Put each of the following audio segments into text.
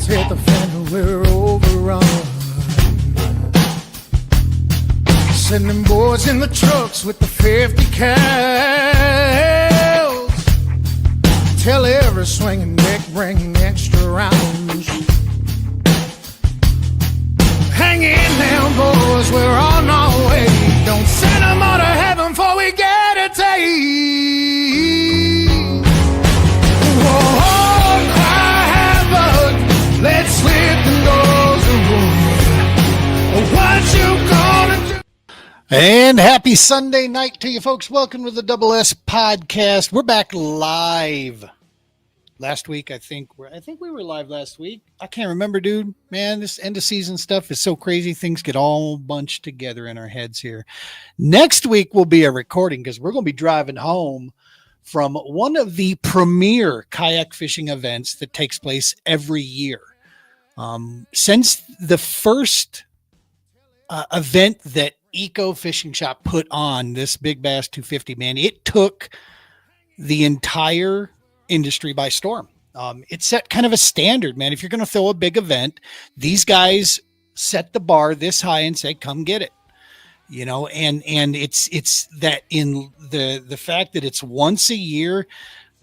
hit the fan, we're overrun. Sending boys in the trucks with the 50 cals. Tell every swinging neck, bring extra rounds. Hang in now, boys, we're on our way. Don't send them all to heaven before we get a taste. Whoa, cry havoc, let's slip the doors away. What you gonna do? And happy Sunday night to you folks. Welcome to the Double S Podcast. We're back live. Last week, I think we were live last week. I can't remember, dude. Man, this end of season stuff is so crazy. Things get all bunched together in our heads here. Next week will be a recording because we're going to be driving home from one of the premier kayak fishing events that takes place every year. Since the first event that Eco Fishing Shop put on, this Big Bass 250, man, it took the entire industry by storm. It set kind of a standard, man. If you're going to throw a big event, these guys set the bar this high and say, come get it, you know, and it's that in the fact that it's once a year,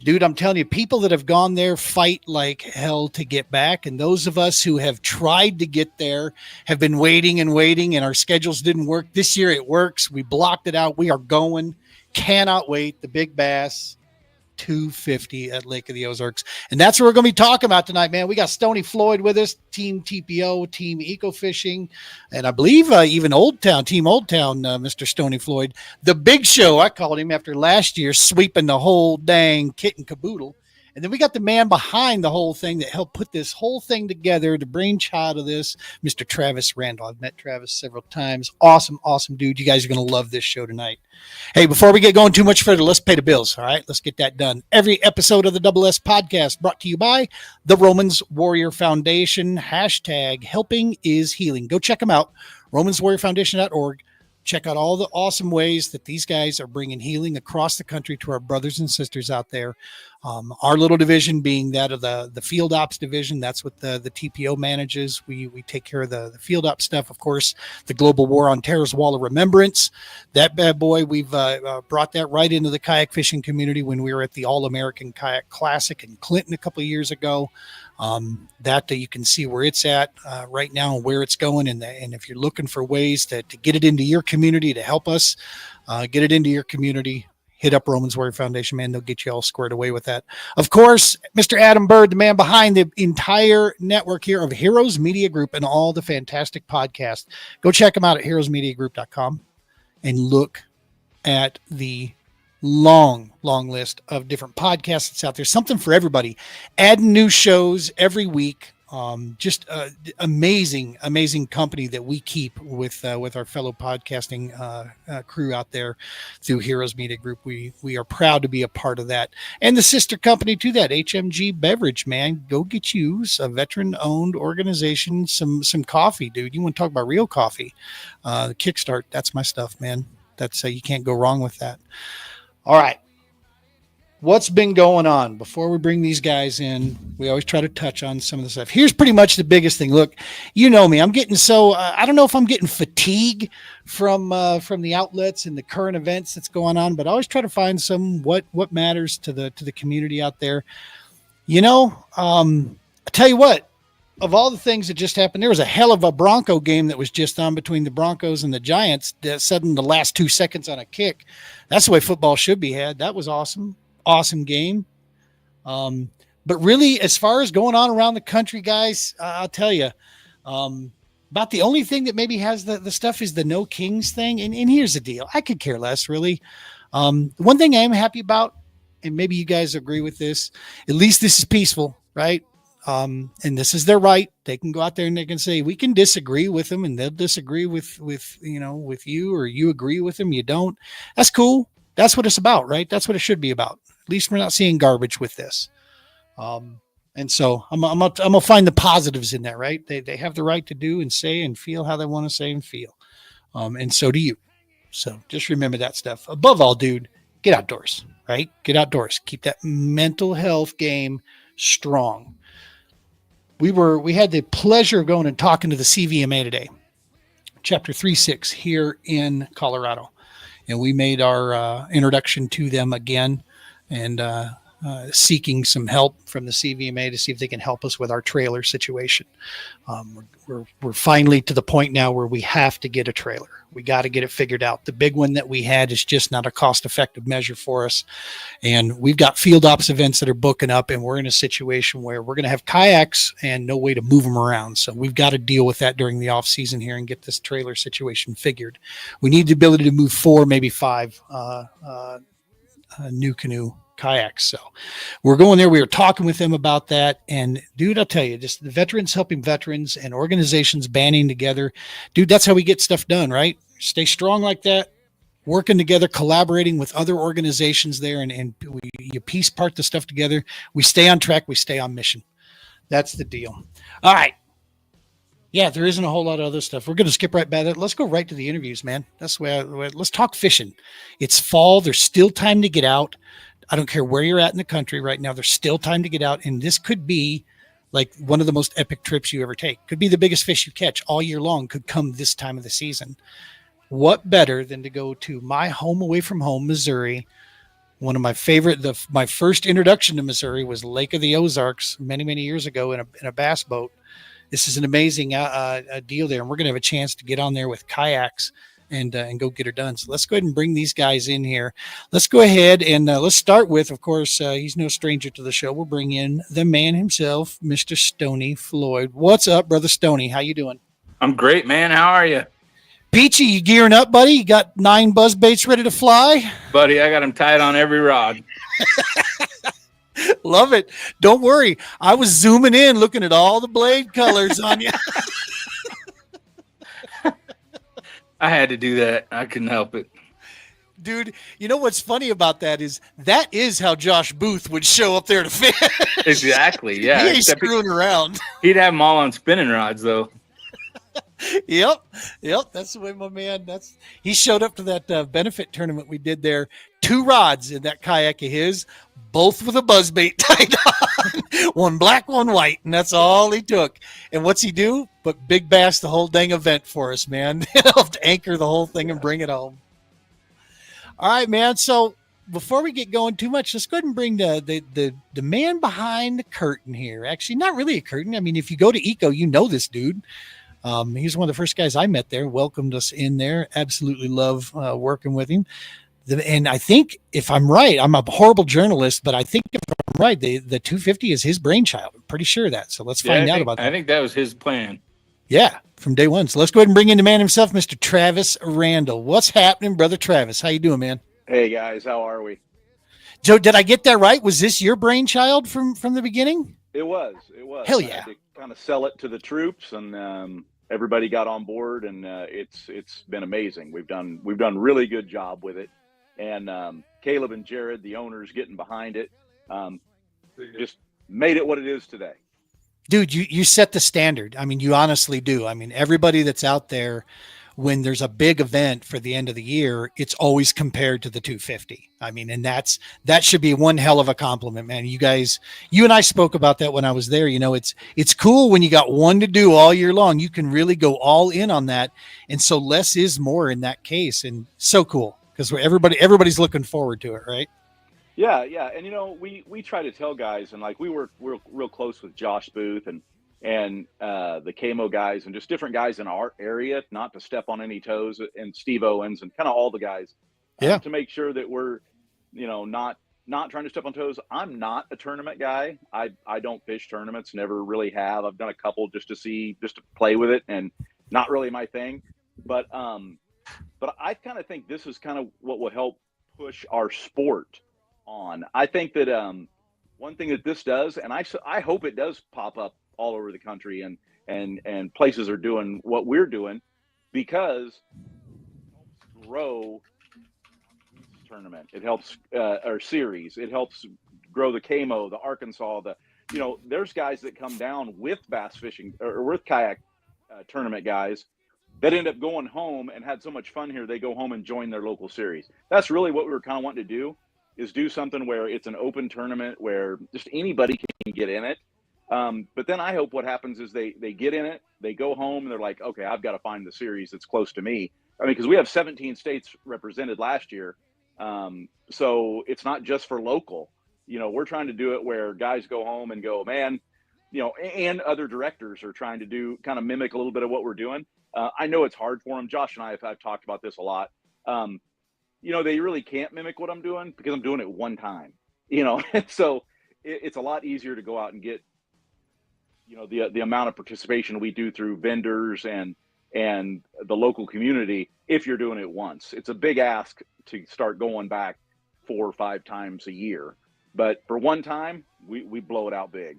dude, I'm telling you, people that have gone there fight like hell to get back. And those of us who have tried to get there have been waiting and our schedules didn't work. This year it works. We blocked it out. We are going. Cannot wait. The Big Bass 250 at Lake of the Ozarks. And that's what we're going to be talking about tonight, man. We got Stony Floyd with us, Team TPO, Team Eco Fishing, and I believe even Team Old Town, Mr. Stony Floyd. The Big Show, I called him after last year, sweeping the whole dang kit and caboodle. And then we got the man behind the whole thing that helped put this whole thing together, the brainchild of this, Mr. Travis Randall. I've met Travis several times. Awesome dude. You guys are going to love this show tonight. Hey, before we get going too much further, let's pay the bills. All right, let's get that done. Every episode of the Double S Podcast brought to you by the Romans Warrior Foundation. Hashtag helping is healing. Go check them out. RomansWarriorFoundation.org. Check out all the awesome ways that these guys are bringing healing across the country to our brothers and sisters out there. Our little division being that of the field ops division. That's what the TPO manages. We take care of the field ops stuff. Of course, the Global War on Terror's Wall of Remembrance. That bad boy, we've brought that right into the kayak fishing community when we were at the All-American Kayak Classic in Clinton a couple of years ago. That you can see where it's at right now and where it's going. And if you're looking for ways to get it into your community, to help us get it into your community, hit up Romans Warrior Foundation, man. They'll get you all squared away with that. Of course, Mr. Adam Bird, the man behind the entire network here of Heroes Media Group and all the fantastic podcasts. Go check them out at heroesmediagroup.com and look at the long list of different podcasts that's out there. Something for everybody. Adding new shows every week. Just amazing company that we keep with our fellow podcasting crew out there through Heroes Media Group. We are proud to be a part of that. And the sister company to that, HMG Beverage, man. Go get you a veteran-owned organization, some coffee, dude. You want to talk about real coffee. Kickstart, that's my stuff, man. That's you can't go wrong with that. All right. What's been going on? Before we bring these guys in, we always try to touch on some of the stuff. Here's pretty much the biggest thing. Look, you know me. I'm getting I don't know if I'm getting fatigue from the outlets and the current events that's going on, but I always try to find what matters to the community out there. You know, I tell you what, of all the things that just happened, there was a hell of a Bronco game that was just on between the Broncos and the Giants that said in the last 2 seconds on a kick. That's the way football should be had. That was awesome. Awesome game. But really, as far as going on around the country, guys, I'll tell you, about the only thing that maybe has the stuff is the No Kings thing. And here's the deal. I could care less, really. One thing I am happy about, and maybe you guys agree with this, at least this is peaceful, right? And this is their right. They can go out there and they can say, we can disagree with them, and they'll disagree with you, or you agree with them. You don't. That's cool. That's what it's about, right? That's what it should be about. At least we're not seeing garbage with this. And so I'm gonna find the positives in that, right? They have the right to do and say and feel how they want to say and feel. And so do you. So just remember that stuff. Above all, dude, get outdoors, right? Get outdoors. Keep that mental health game strong. We had the pleasure of going and talking to the CVMA today, Chapter 36 here in Colorado, and we made our introduction to them again, and seeking some help from the CVMA to see if they can help us with our trailer situation. We're finally to the point now where we have to get a trailer. We got to get it figured out. The big one that we had is just not a cost-effective measure for us. And we've got field ops events that are booking up, and we're in a situation where we're going to have kayaks and no way to move them around. So we've got to deal with that during the off season here and get this trailer situation figured. We need the ability to move 4, maybe 5 new canoe kayaks. So we're going there. We were talking with them about that. And dude, I'll tell you, just the veterans helping veterans and organizations banding together. Dude, that's how we get stuff done, right? Stay strong like that, working together, collaborating with other organizations there, and you piece part the stuff together. We stay on track. We stay on mission. That's the deal. All right. Yeah, there isn't a whole lot of other stuff. We're going to skip right by that. Let's go right to the interviews, man. That's the way let's talk fishing. It's fall. There's still time to get out. I don't care where you're at in the country right now. There's still time to get out. And this could be like one of the most epic trips you ever take. Could be the biggest fish you catch all year long, could come this time of the season. What better than to go to my home away from home, Missouri? One of my favorite, my first introduction to Missouri was Lake of the Ozarks many, many years ago in a bass boat. This is an amazing deal there. And we're going to have a chance to get on there with kayaks and go get her done. So let's go ahead and bring these guys in here. Let's go ahead and let's start with, of course, he's no stranger to the show. We'll bring in the man himself, Mr. Stony Floyd. What's up, brother Stony? How you doing? I'm great, man. How are you? Peachy, you gearing up, buddy? You got 9 buzz baits ready to fly? Buddy, I got them tied on every rod. Love it. Don't worry. I was zooming in, looking at all the blade colors on you. I had to do that. I couldn't help it. Dude, you know what's funny about that is how Josh Booth would show up there to fish. Exactly, yeah. He ain't screwing around. He'd have them all on spinning rods, though. Yep. That's the way my man. He showed up to that benefit tournament we did there. 2 rods in that kayak of his, both with a buzzbait tied on. One black, one white, and that's all he took. And what's he do? But big bass the whole dang event for us, man. Helped anchor the whole thing and bring it home. All right, man. So before we get going too much, let's go ahead and bring the man behind the curtain here. Actually, not really a curtain. I mean, if you go to Eco, you know this dude. He's one of the first guys I met there, welcomed us in there. Absolutely love working with him. And I think, if I'm right, I'm a horrible journalist, but I think if I'm right, the 250 is his brainchild. I'm pretty sure of that. So let's find out about that. I think that was his plan. Yeah, from day one. So let's go ahead and bring in the man himself, Mr. Travis Randall. What's happening, brother Travis? How you doing, man? Hey, guys. How are we? Joe, did I get that right? Was this your brainchild from the beginning? It was. Hell yeah. I had to kind of sell it to the troops, and everybody got on board, and it's been amazing. We've done really good job with it, and Caleb and Jared, the owners, getting behind it, just made it what it is today. Dude, you set the standard. I mean, you honestly do. I mean, everybody that's out there, when there's a big event for the end of the year, it's always compared to the 250. I mean, and that should be one hell of a compliment, man. You guys, you and I spoke about that when I was there. You know, it's cool when you got one to do all year long. You can really go all in on that. And so less is more in that case. And so cool because everybody's looking forward to it, right? Yeah. And, you know, we try to tell guys, and like we're real close with Josh Booth and the Camo guys and just different guys in our area, not to step on any toes, and Steve Owens and kind of all the guys, to make sure that we're, you know, not trying to step on toes. I'm not a tournament guy. I don't fish tournaments, never really have. I've done a couple just to play with it, and not really my thing. But I kind of think this is kind of what will help push our sport on. I think that one thing that this does, and I hope it does pop up all over the country, and places are doing what we're doing, because it helps grow this tournament. It helps our series. It helps grow the Camo, the Arkansas, there's guys that come down with bass fishing or with kayak tournament guys that end up going home and had so much fun here, they go home and join their local series. That's really what we were kind of wanting to do, is do something where it's an open tournament where just anybody can get in it. But then I hope what happens is they get in it, they go home, and they're like, okay, I've got to find the series that's close to me. I mean, because we have 17 states represented last year, so it's not just for local. We're trying to do it where guys go home and go, man, and other directors are trying to do kind of mimic a little bit of what we're doing. I know it's hard for them. Josh and I have talked about this a lot. They really can't mimic what I'm doing because I'm doing it one time. So it's a lot easier to go out and get the amount of participation we do through vendors and the local community. If you're doing it once, it's a big ask to start going back 4 or 5 times a year, but for one time we blow it out big.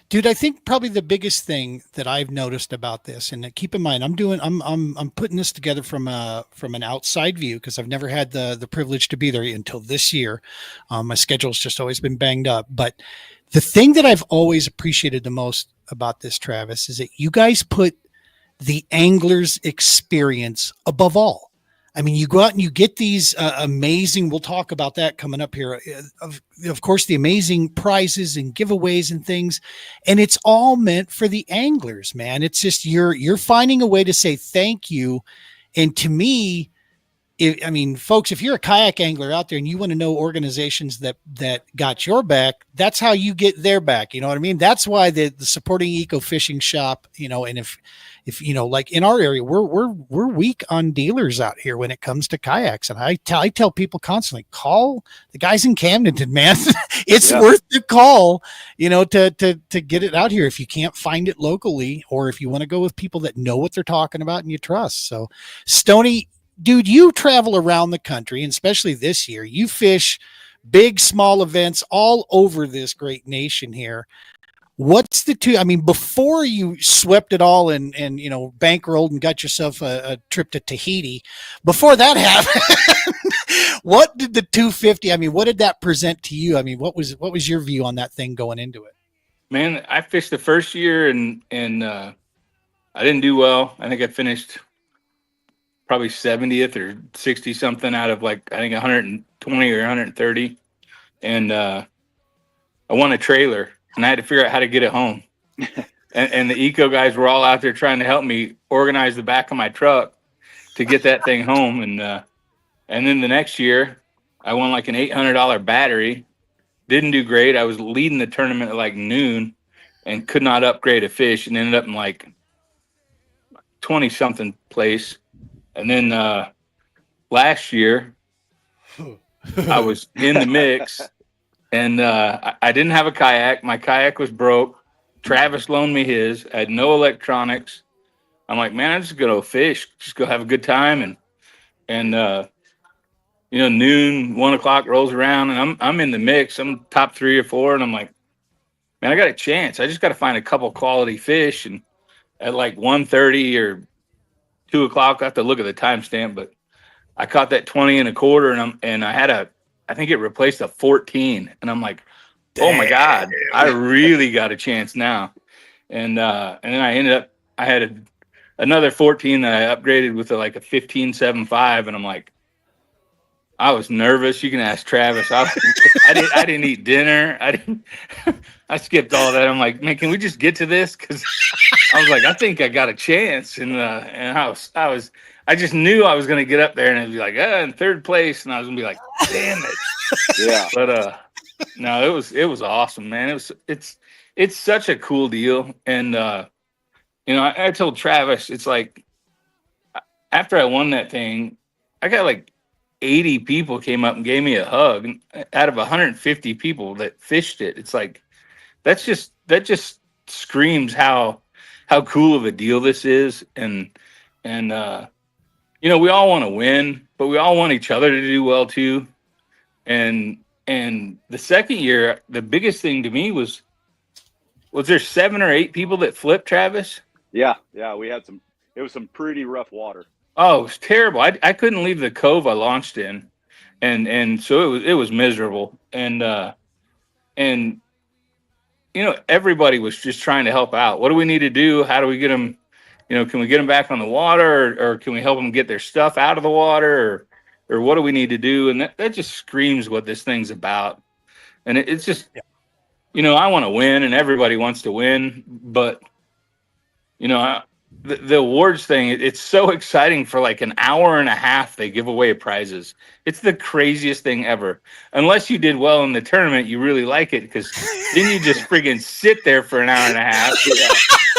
Dude, I think probably the biggest thing that I've noticed about this, and keep in mind, I'm putting this together from an outside view because I've never had the privilege to be there until this year. My schedule's just always been banged up. But the thing that I've always appreciated the most about this, Travis, is that you guys put the angler's experience above all. I mean, you go out and you get these amazing, we'll talk about that coming up here. Of course, the amazing prizes and giveaways and things. And it's all meant for the anglers, man. It's just, you're finding a way to say thank you. And to me, folks, if you're a kayak angler out there and you want to know organizations that got your back, that's how you get their back. You know what I mean? That's why the supporting eco fishing shop, and if like in our area, we're weak on dealers out here when it comes to kayaks. And I tell people constantly, call the guys in Camdenton, man. It's worth the call, to get it out here if you can't find it locally, or if you want to go with people that know what they're talking about and you trust. So Stony, dude, you travel around the country, and especially this year, you fish big, small events all over this great nation here. What's before you swept it all and bankrolled and got yourself a trip to Tahiti, before that happened, what did the 250, what did that present to you? What was your view on that thing going into it? Man, I fished the first year and I didn't do well. I think I finished probably 70th or 60 something out of I think 120 or 130. And I won a trailer and I had to figure out how to get it home. and the eco guys were all out there trying to help me organize the back of my truck to get that thing home. And then the next year I won an $800 battery. Didn't do great. I was leading the tournament at noon and could not upgrade a fish and ended up in 20 something place. And then last year I was in the mix and I didn't have a kayak. My kayak was broke. Travis loaned me his. I had no electronics. I'm like, man, I'm just going to go fish, just go have a good time. And noon, 1 o'clock rolls around and I'm in the mix. I'm top 3 or 4. And I'm like, man, I got a chance. I just got to find a couple quality fish. And at 1:30 or 2 o'clock, I have to look at the timestamp, but I caught that 20 and a quarter and I think it replaced a 14. And I'm like, oh my God, I really got a chance now. And then I had another 14 that I upgraded with a 15.75. And I'm like, I was nervous. You can ask Travis. I didn't eat dinner. I skipped all that. I'm like, man, can we just get to this? Cause I was like, I think I got a chance. And I just knew I was going to get up there and it'd be in 3rd place. And I was gonna be like, damn it. Yeah. But, no, it was awesome, man. It's such a cool deal. And, I told Travis, it's after I won that thing, I got 80 people came up and gave me a hug out of 150 people that fished it. It's that just screams how cool of a deal this is. And we all want to win, but we all want each other to do well too. And the second year, the biggest thing to me was there 7 or 8 people that flipped, Travis? Yeah. We had it was some pretty rough water. Oh, it was terrible. I couldn't leave the cove I launched in. And so it was miserable. And everybody was just trying to help out. What do we need to do? How do we get them, can we get them back on the water or can we help them get their stuff out of the water or what do we need to do? And that just screams what this thing's about. And it's just, I want to win, and everybody wants to win, but the awards thing, it's so exciting. For like an hour and a half, they give away prizes. It's the craziest thing ever. Unless you did well in the tournament, you really like it, because then you just friggin' sit there for an hour and a half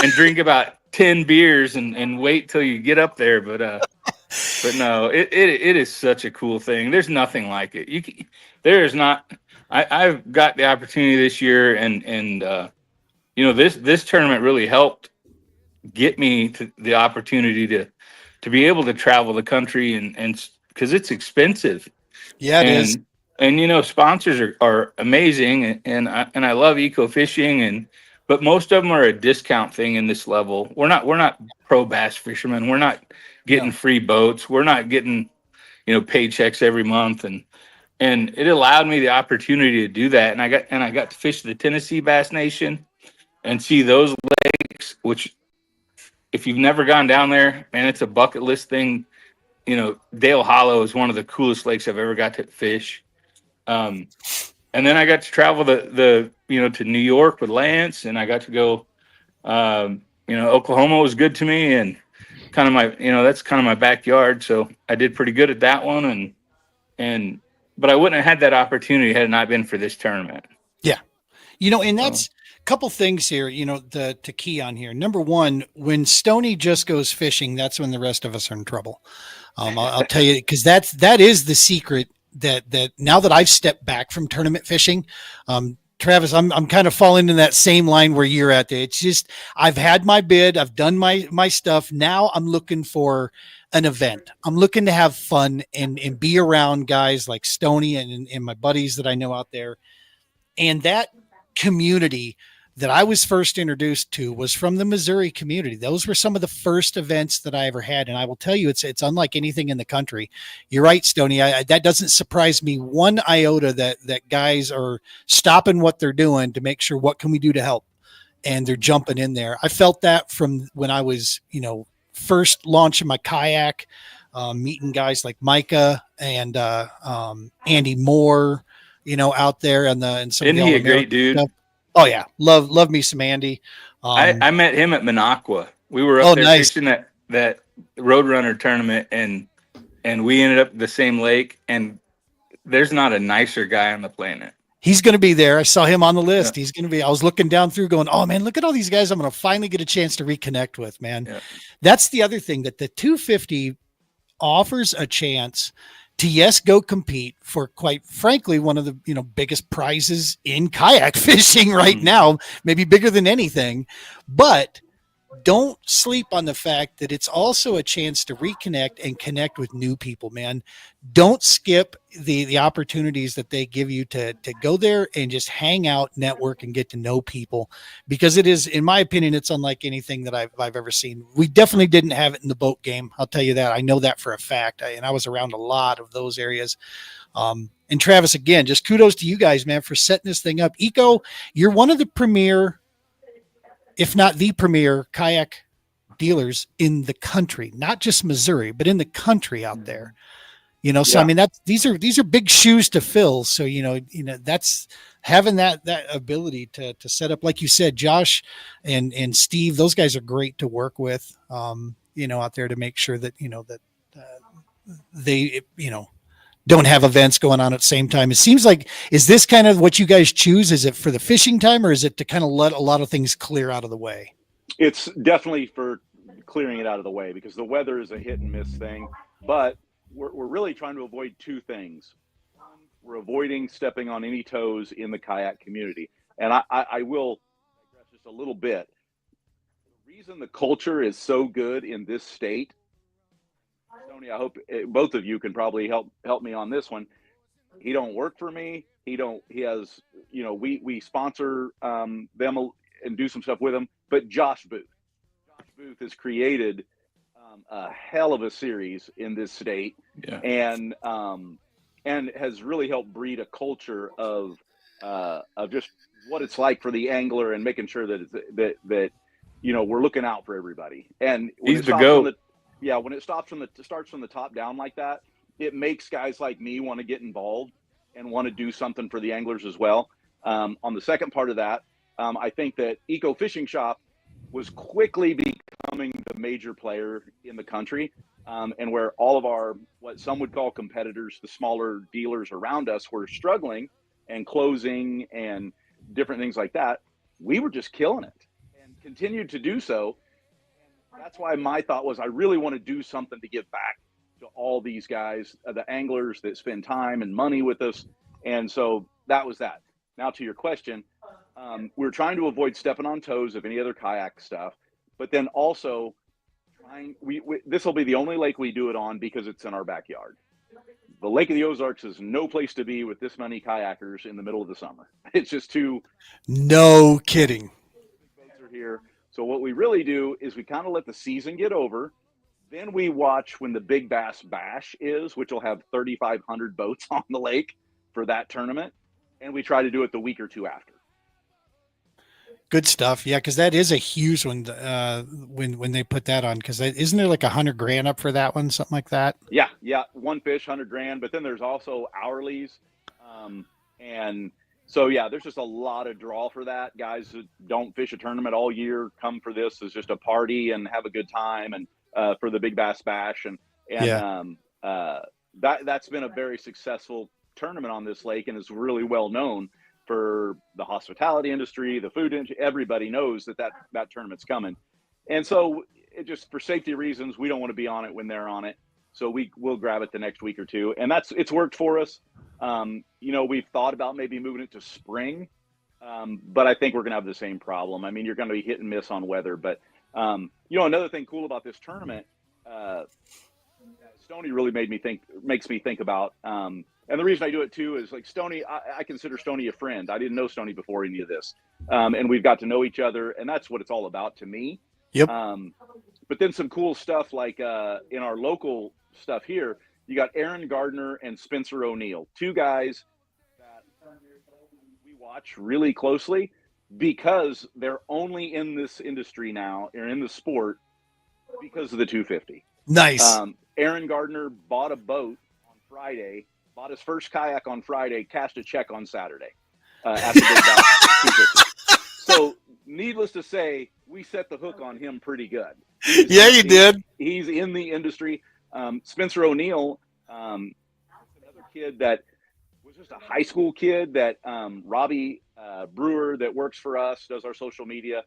and drink about 10 beers and wait till you get up there. But no, it is such a cool thing. There's nothing like it. There is not. I've got the opportunity this year, and this tournament really helped get me to the opportunity to be able to travel the country, and because it's expensive. Yeah, it is. And sponsors are amazing, and I love eco fishing, but most of them are a discount thing in this level. We're not pro bass fishermen. We're not getting free boats. We're not getting paychecks every month, and it allowed me the opportunity to do that. And I got to fish the Tennessee Bass Nation and see those lakes, which, if you've never gone down there, man, it's a bucket list thing. Dale Hollow is one of the coolest lakes I've ever got to fish. And then I got to travel to New York with Lance, and I got to go. Oklahoma was good to me, and kind of my that's kind of my backyard, so I did pretty good at that one, but I wouldn't have had that opportunity had it not been for this tournament. Yeah. And that's a couple things here, to key on here. Number one, when Stony just goes fishing, that's when the rest of us are in trouble. I'll tell you, because that is the secret that now that I've stepped back from tournament fishing, Travis, I'm kind of falling in that same line where you're at. It's just, I've had my bid, I've done my stuff. Now I'm looking for an event. I'm looking to have fun and be around guys like Stony and my buddies that I know out there. And that community that I was first introduced to was from the Missouri community. Those were some of the first events that I ever had. And I will tell you, it's unlike anything in the country. You're right, Stony. That doesn't surprise me one iota that guys are stopping what they're doing to make sure, what can we do to help? And they're jumping in there. I felt that from when I was, first launching my kayak, meeting guys like Micah and Andy Moore, out there and some. Isn't he a great dude? Stuff. Oh yeah. Love me some Andy. I met him at Minocqua. We were up there fishing that Roadrunner tournament, and we ended up at the same lake, and there's not a nicer guy on the planet. He's going to be there. I saw him on the list. Yeah. He's going to be, I was looking down through going, oh man, look at all these guys I'm going to finally get a chance to reconnect with, man. Yeah. That's the other thing, that the 250 offers a chance to, go compete for, quite frankly, one of the, biggest prizes in kayak fishing right now, maybe bigger than anything. But don't sleep on the fact that it's also a chance to reconnect and connect with new people, man. Don't skip the opportunities that they give you to go there and just hang out, network, and get to know people, because it is, in my opinion, it's unlike anything that I've ever seen. We definitely didn't have it in the boat game. I'll tell you that. I know that for a fact. And I was around a lot of those areas. And Travis, again, just kudos to you guys, man, for setting this thing up. Eco, you're one of the premier, if not the premier, kayak dealers in the country, not just Missouri, but in the country out there. So I mean, these are big shoes to fill. So that's having that ability to set up, like you said, Josh and Steve. Those guys are great to work with. Out there to make sure that they don't have events going on at the same time. It seems like, is this kind of what you guys choose? Is it for the fishing time, or is it to kind of let a lot of things clear out of the way? It's definitely for clearing it out of the way, because the weather is a hit and miss thing, but we're really trying to avoid two things. We're avoiding stepping on any toes in the kayak community. And I will digress just a little bit. The reason the culture is so good in this state, Tony, I hope both of you can probably help me on this one. He don't work for me. He has, we sponsor them and do some stuff with them, but Josh Booth has created a hell of a series in this state, and has really helped breed a culture of just what it's like for the angler, and making sure that we're looking out for everybody. And when he's the GOAT. When it starts from the top down like that, it makes guys like me want to get involved and want to do something for the anglers as well. On the second part of that, I think that Eco Fishing Shop was quickly becoming the major player in the country, and where all of our, what some would call competitors, the smaller dealers around us, were struggling and closing and different things like that. We were just killing it and continued to do so. And that's why my thought was, I really want to do something to give back to all these guys, the anglers that spend time and money with us. And so that was that. Now to your question, we're trying to avoid stepping on toes of any other kayak stuff, but then also this will be the only lake we do it on because it's in our backyard. The Lake of the Ozarks is no place to be with this many kayakers in the middle of the summer. It's just too. No kidding. Boats are here. So what we really do is we kind of let the season get over. Then we watch when the Big Bass Bash is, which will have 3,500 boats on the lake for that tournament. And we try to do it the week or two after. Good stuff. Yeah, because that is a huge one when they put that on. Because isn't there like $100,000 up for that one, something like that? Yeah. One fish, $100,000. But then there's also hourlies, and so yeah, there's just a lot of draw for that. Guys that don't fish a tournament all year come for this as just a party and have a good time, and for the Big Bass Bash, and that's been a very successful tournament on this lake, and is really well known for the hospitality industry, the food industry. Everybody knows that tournament's coming. And so it just, for safety reasons, we don't want to be on it when they're on it. So we'll grab it the next week or two. And it's worked for us. We've thought about maybe moving it to spring, but I think we're going to have the same problem. I mean, you're going to be hit and miss on weather, but another thing cool about this tournament, Stony really makes me think about, and the reason I do it too is, like, Stony, I consider Stony a friend. I didn't know Stony before any of this. And we've got to know each other, and that's what it's all about to me. Yep. But then some cool stuff, like in our local stuff here, you got Aaron Gardner and Spencer O'Neill, two guys that we watch really closely because they're only in this industry now, or in the sport, because of the 250. Nice. Aaron Gardner bought a boat on Friday, bought his first kayak on Friday, cashed a check on Saturday after Big Bass 250. So needless to say, we set the hook on him pretty good. Yeah, you did. He's in the industry. Spencer O'Neill, another kid that was just a high school kid that Robbie Brewer, that works for us, does our social media,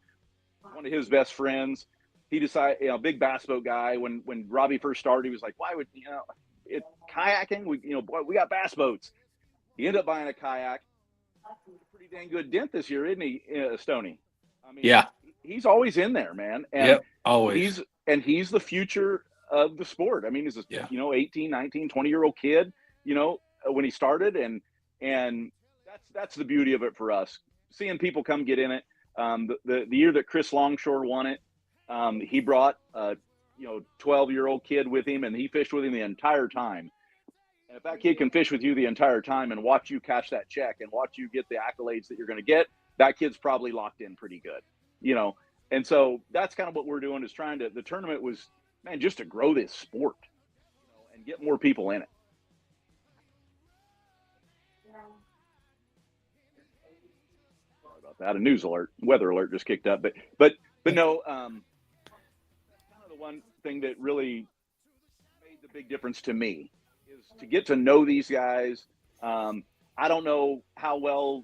one of his best friends. He decided, big bass boat guy. When Robbie first started, he was like, why would, it kayaking? We got bass boats. He ended up buying a kayak. Pretty dang good dent this year, isn't he, Stony? I mean, yeah, he's always in there, man. And yep, always. He's the future of the sport. I mean, he's a 18, 19, 20-year-old kid, when he started, and that's the beauty of it for us. Seeing people come get in it. The year that Chris Longshore won it, he brought a 12-year-old kid with him, and he fished with him the entire time. And if that kid can fish with you the entire time and watch you cash that check and watch you get the accolades that you're going to get, that kid's probably locked in pretty good, And so that's kind of what we're doing, is the tournament was, man, just to grow this sport, and get more people in it. Sorry about that. A weather alert just kicked up, but no, that's kind of the one thing that really made the big difference to me, is to get to know these guys. I don't know how well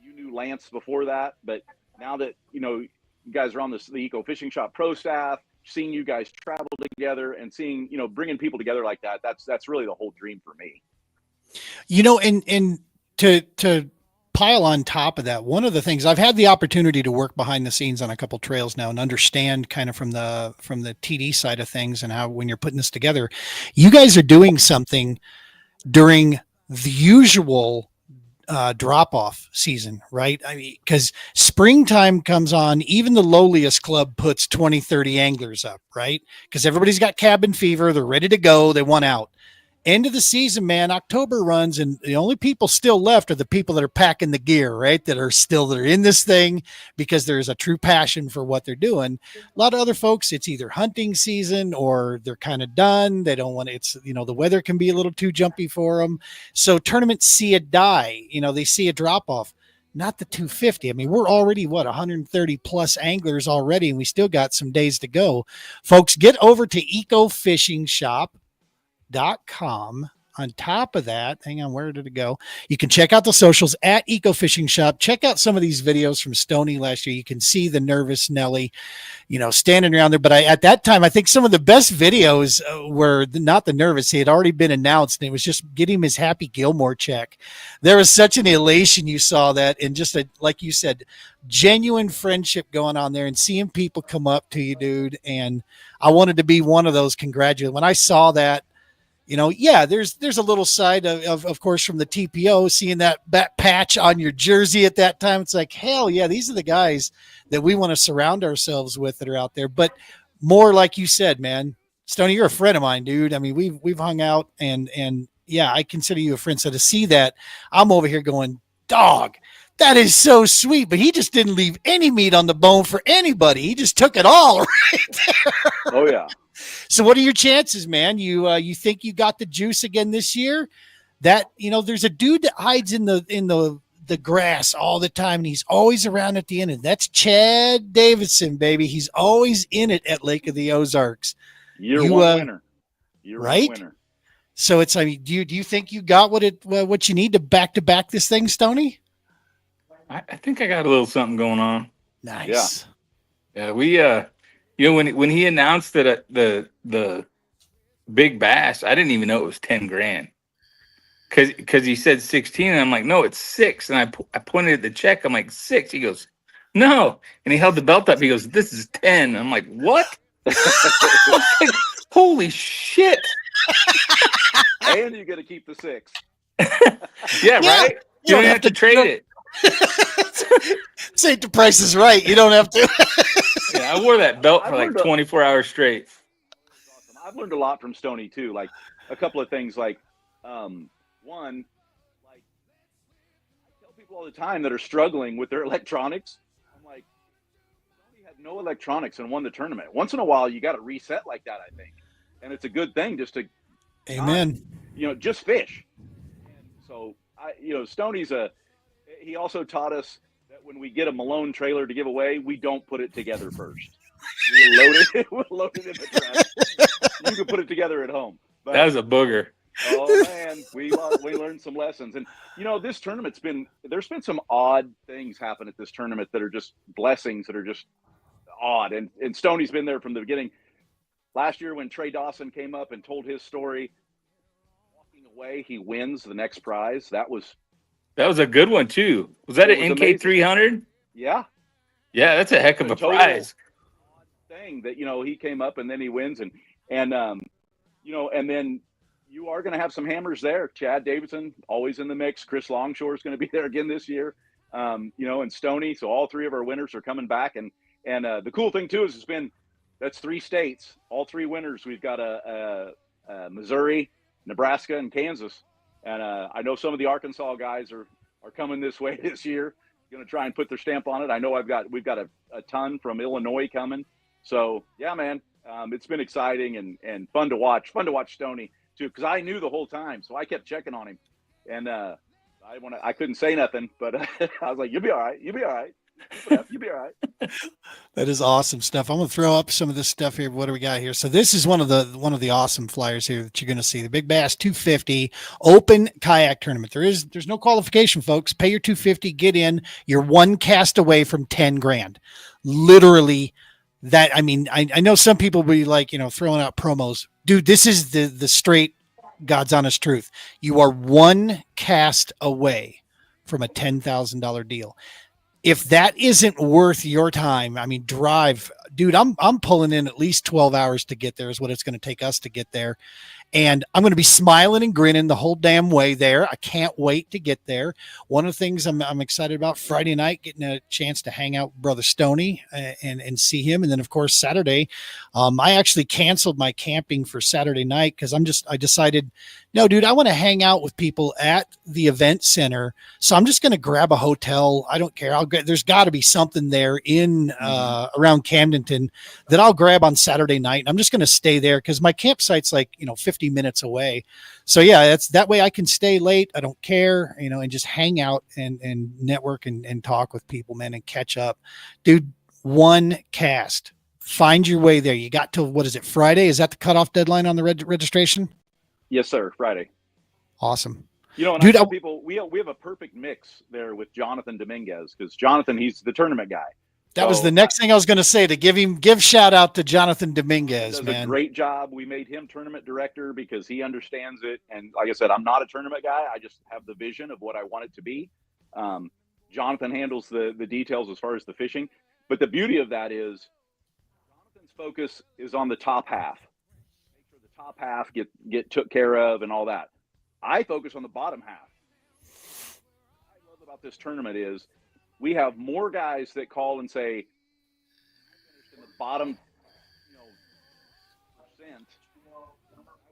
you knew Lance before that, but now that, you guys are on the Eco Fishing Shop Pro staff, seeing you guys travel together and seeing, bringing people together like that, that's really the whole dream for me. And to pile on top of that, one of the things, I've had the opportunity to work behind the scenes on a couple trails now and understand kind of from the TD side of things, and how, when you're putting this together, you guys are doing something during the usual drop-off season, right? I mean, because springtime comes on, even the lowliest club puts 20, 30 anglers up, right? Because everybody's got cabin fever. They're ready to go. They want out. End of the season, man, October runs, and the only people still left are the people that are packing the gear, right? That are in this thing because there's a true passion for what they're doing. A lot of other folks, it's either hunting season or they're kind of done. They don't want it's, the weather can be a little too jumpy for them. So tournaments see a die, they see a drop off. not the 250. I mean, we're already 130 plus anglers already, and we still got some days to go. Folks, get over to ecofishingshop.com. On top of that, hang on, where did it go? You can check out the socials at Eco Fishing Shop. Check out some of these videos from Stony last year. You can see the nervous Nelly, standing around there. But at that time, I think some of the best videos were not the nervous. He had already been announced, and it was just getting him his Happy Gilmore check. There was such an elation. You saw that, and just like you said, genuine friendship going on there, and seeing people come up to you, dude. And I wanted to be one of those. Congratulations. When I saw that, there's a little side of course, from the TPO, seeing that patch on your jersey at that time. It's like, hell yeah, these are the guys that we want to surround ourselves with that are out there. But more like you said, man, Stony, you're a friend of mine, dude. I mean, we've hung out and yeah, I consider you a friend. So to see that, I'm over here going, dog, that is so sweet. But he just didn't leave any meat on the bone for anybody. He just took it all right there. Oh yeah. So what are your chances, man? You think you got the juice again this year? That, there's a dude that hides in the grass all the time, and he's always around at the end. And that's Chad Davidson, baby. He's always in it at Lake of the Ozarks. Year one winner. Right? One winner. So it's, I mean, do you think you got what you need to back this thing, Stony? I think I got a little something going on. Nice. Yeah, we when he announced that the big bass, I didn't even know it was 10 grand. Cause he said 16, and I'm like, no, it's 6. And I pointed at the check. I'm like, 6. He goes, no. And he held the belt up. He goes, this is 10. I'm like, what? Like, holy shit. And you got to keep the 6. Yeah, right? You don't have to trade it. Say the price is right. You don't have to. Yeah, I wore that belt for like 24 hours straight. Awesome. I've learned a lot from Stony too. Like a couple of things, like one, like I tell people all the time that are struggling with their electronics, I'm like, Stony had no electronics and won the tournament. Once in a while, you got to reset like that, I think, and it's a good thing just to, amen. Just fish. And so Stony's he also taught us that when we get a Malone trailer to give away, we don't put it together first. We'll load it in the trash. You can put it together at home. But, that was a booger. Oh man, we learned some lessons. And this tournament's there's been some odd things happen at this tournament that are just blessings, that are just odd. And Stony's been there from the beginning. Last year when Trey Dawson came up and told his story, walking away, he wins the next prize. That was a good one too. Was that an NK 300? Yeah. Yeah, that's a heck of a prize. Thing that he came up and then he wins and then you are going to have some hammers there. Chad Davidson always in the mix. Chris Longshore is going to be there again this year. And Stony. So all 3 of our winners are coming back. And the cool thing too is that's 3 states. All 3 winners. We've got Missouri, Nebraska, and Kansas. And I know some of the Arkansas guys are coming this way this year, going to try and put their stamp on it. I know we've got a ton from Illinois coming. So yeah, man, it's been exciting and fun to watch. Fun to watch Stony too, because I knew the whole time, so I kept checking on him, and I couldn't say nothing, but I was like, "You'll be all right. You'll be all right. You'll be all right." That is awesome stuff. I'm going to throw up some of this stuff here. What do we got here? So this is one of the awesome flyers here that you're going to see. The Big Bass 250 Open Kayak Tournament. There's no qualification, folks. Pay your $250, get in. You're 1 cast away from 10 grand. Literally that. I mean, I know some people will be like, throwing out promos. Dude, this is the straight God's honest truth. You are 1 cast away from a $10,000 deal. If that isn't worth your time, I mean, drive, dude, I'm pulling in at least 12 hours to get there is what it's going to take us to get there. And I'm going to be smiling and grinning the whole damn way there. I can't wait to get there. One of the things I'm excited about, Friday night, getting a chance to hang out with Brother Stony and see him. And then, of course, Saturday, I actually canceled my camping for Saturday night because I decided, no, dude, I want to hang out with people at the event center. So I'm just going to grab a hotel. I don't care. There's got to be something there in around Camdenton that I'll grab on Saturday night. And I'm just going to stay there because my campsite's like, 50 50 minutes away. So yeah, that's that way I can stay late. I don't care, and just hang out and network and talk with people, man, and catch up. Dude, one cast. Find your way there. You got till, what is it, Friday? Is that the cutoff deadline on the registration? Yes, sir. Friday. Awesome. And dude, I tell people we have a perfect mix there with Jonathan Dominguez, because Jonathan, he's the tournament guy. That was the next thing I was going to say, to give shout out to Jonathan Dominguez. Does man. a great job. We made him tournament director because he understands it. And like I said, I'm not a tournament guy. I just have the vision of what I want it to be. Jonathan handles the details as far as the fishing. But the beauty of that is Jonathan's focus is on the top half. Make sure the top half get took care of and all that. I focus on the bottom half. What I love about this tournament is we have more guys that call and say, I finished in the bottom, percent. I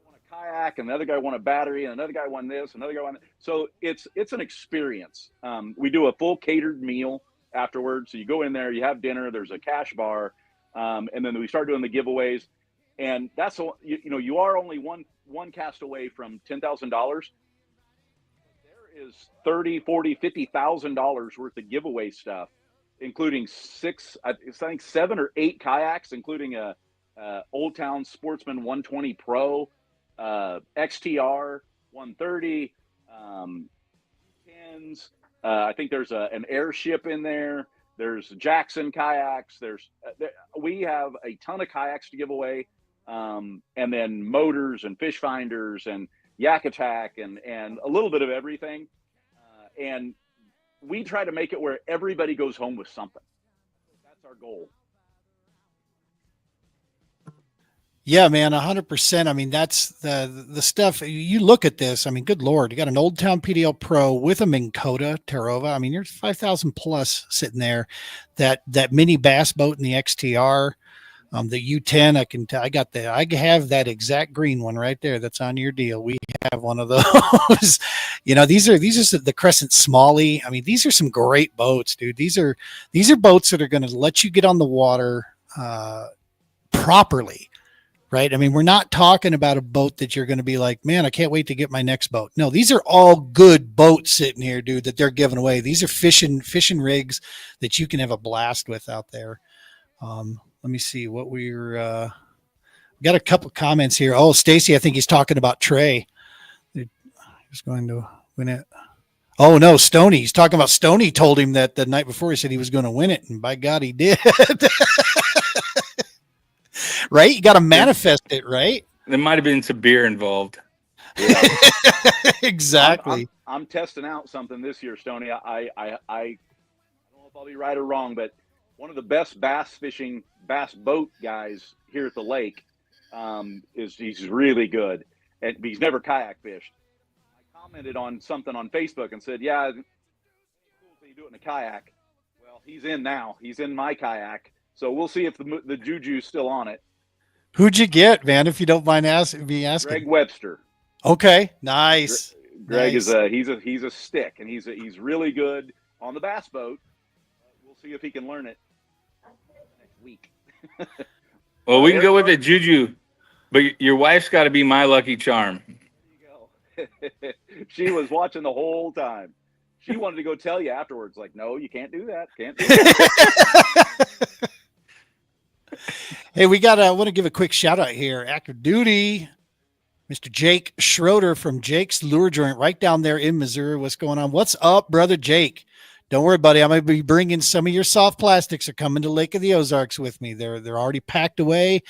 want a kayak, and another guy won a battery, and another guy won this, another guy won that. So it's an experience. We do a full catered meal afterwards. So you go in there, you have dinner, there's a cash bar, and then we start doing the giveaways. And that's, you are only one cast away from $10,000. There is $30,000, $40,000, $50,000 worth of giveaway stuff, including I think 7 or 8 kayaks, including a Old Town Sportsman 120 Pro, XTR 130, pins. I think there's an airship in there. There's Jackson kayaks. We have a ton of kayaks to give away, and then motors and fish finders and Yak Attack and a little bit of everything. And we try to make it where everybody goes home with something. That's our goal. Yeah, man, 100%. I mean, that's the stuff. You look at this. I mean, good Lord, you got an Old Town PDL Pro with a Minn Kota Terova. I mean, you're 5,000 plus sitting there. That mini bass boat in the XTR, the U10. I have that exact green one right there. That's on your deal. We have one of those. These are the Crescent Smalley. I mean, these are some great boats, dude. These are boats that are going to let you get on the water properly. Right. I mean, we're not talking about a boat that you're going to be like, man, I can't wait to get my next boat. No, these are all good boats sitting here, dude, that they're giving away. These are fishing rigs that you can have a blast with out there. Let me see what we're got a couple comments here. Oh, Stacy, I think he's talking about Trey. He's going to win it. Oh no, Stony. He's talking about Stony told him that the night before he said he was going to win it, and by God, he did. Right? You got to manifest it, right? There might have been some beer involved. Yeah. Exactly. I'm testing out something this year, Stony. I don't know if I'll be right or wrong, but one of the best bass boat guys here at the lake he's really good, and he's never kayak fished. I commented on something on Facebook and said, "Yeah, it's cool that you do it in a kayak." Well, he's in now. He's in my kayak. So we'll see if the juju's still on it. Who'd you get, man? If you don't mind asking. Greg Webster. Okay, nice. Greg nice. He's a stick, and he's really good on the bass boat. We'll see if he can learn it next week. Well, we can go with the juju, but your wife's got to be my lucky charm. There you go. She was watching the whole time. She wanted to go tell you afterwards, like, no, you can't do that. Can't do that. Hey, I want to give a quick shout out here. Active duty, Mr. Jake Schroeder from Jake's Lure Joint right down there in Missouri. What's going on? What's up, brother Jake? Don't worry, buddy. I'm going to be bringing some of your soft plastics are coming to Lake of the Ozarks with me. They're already packed away.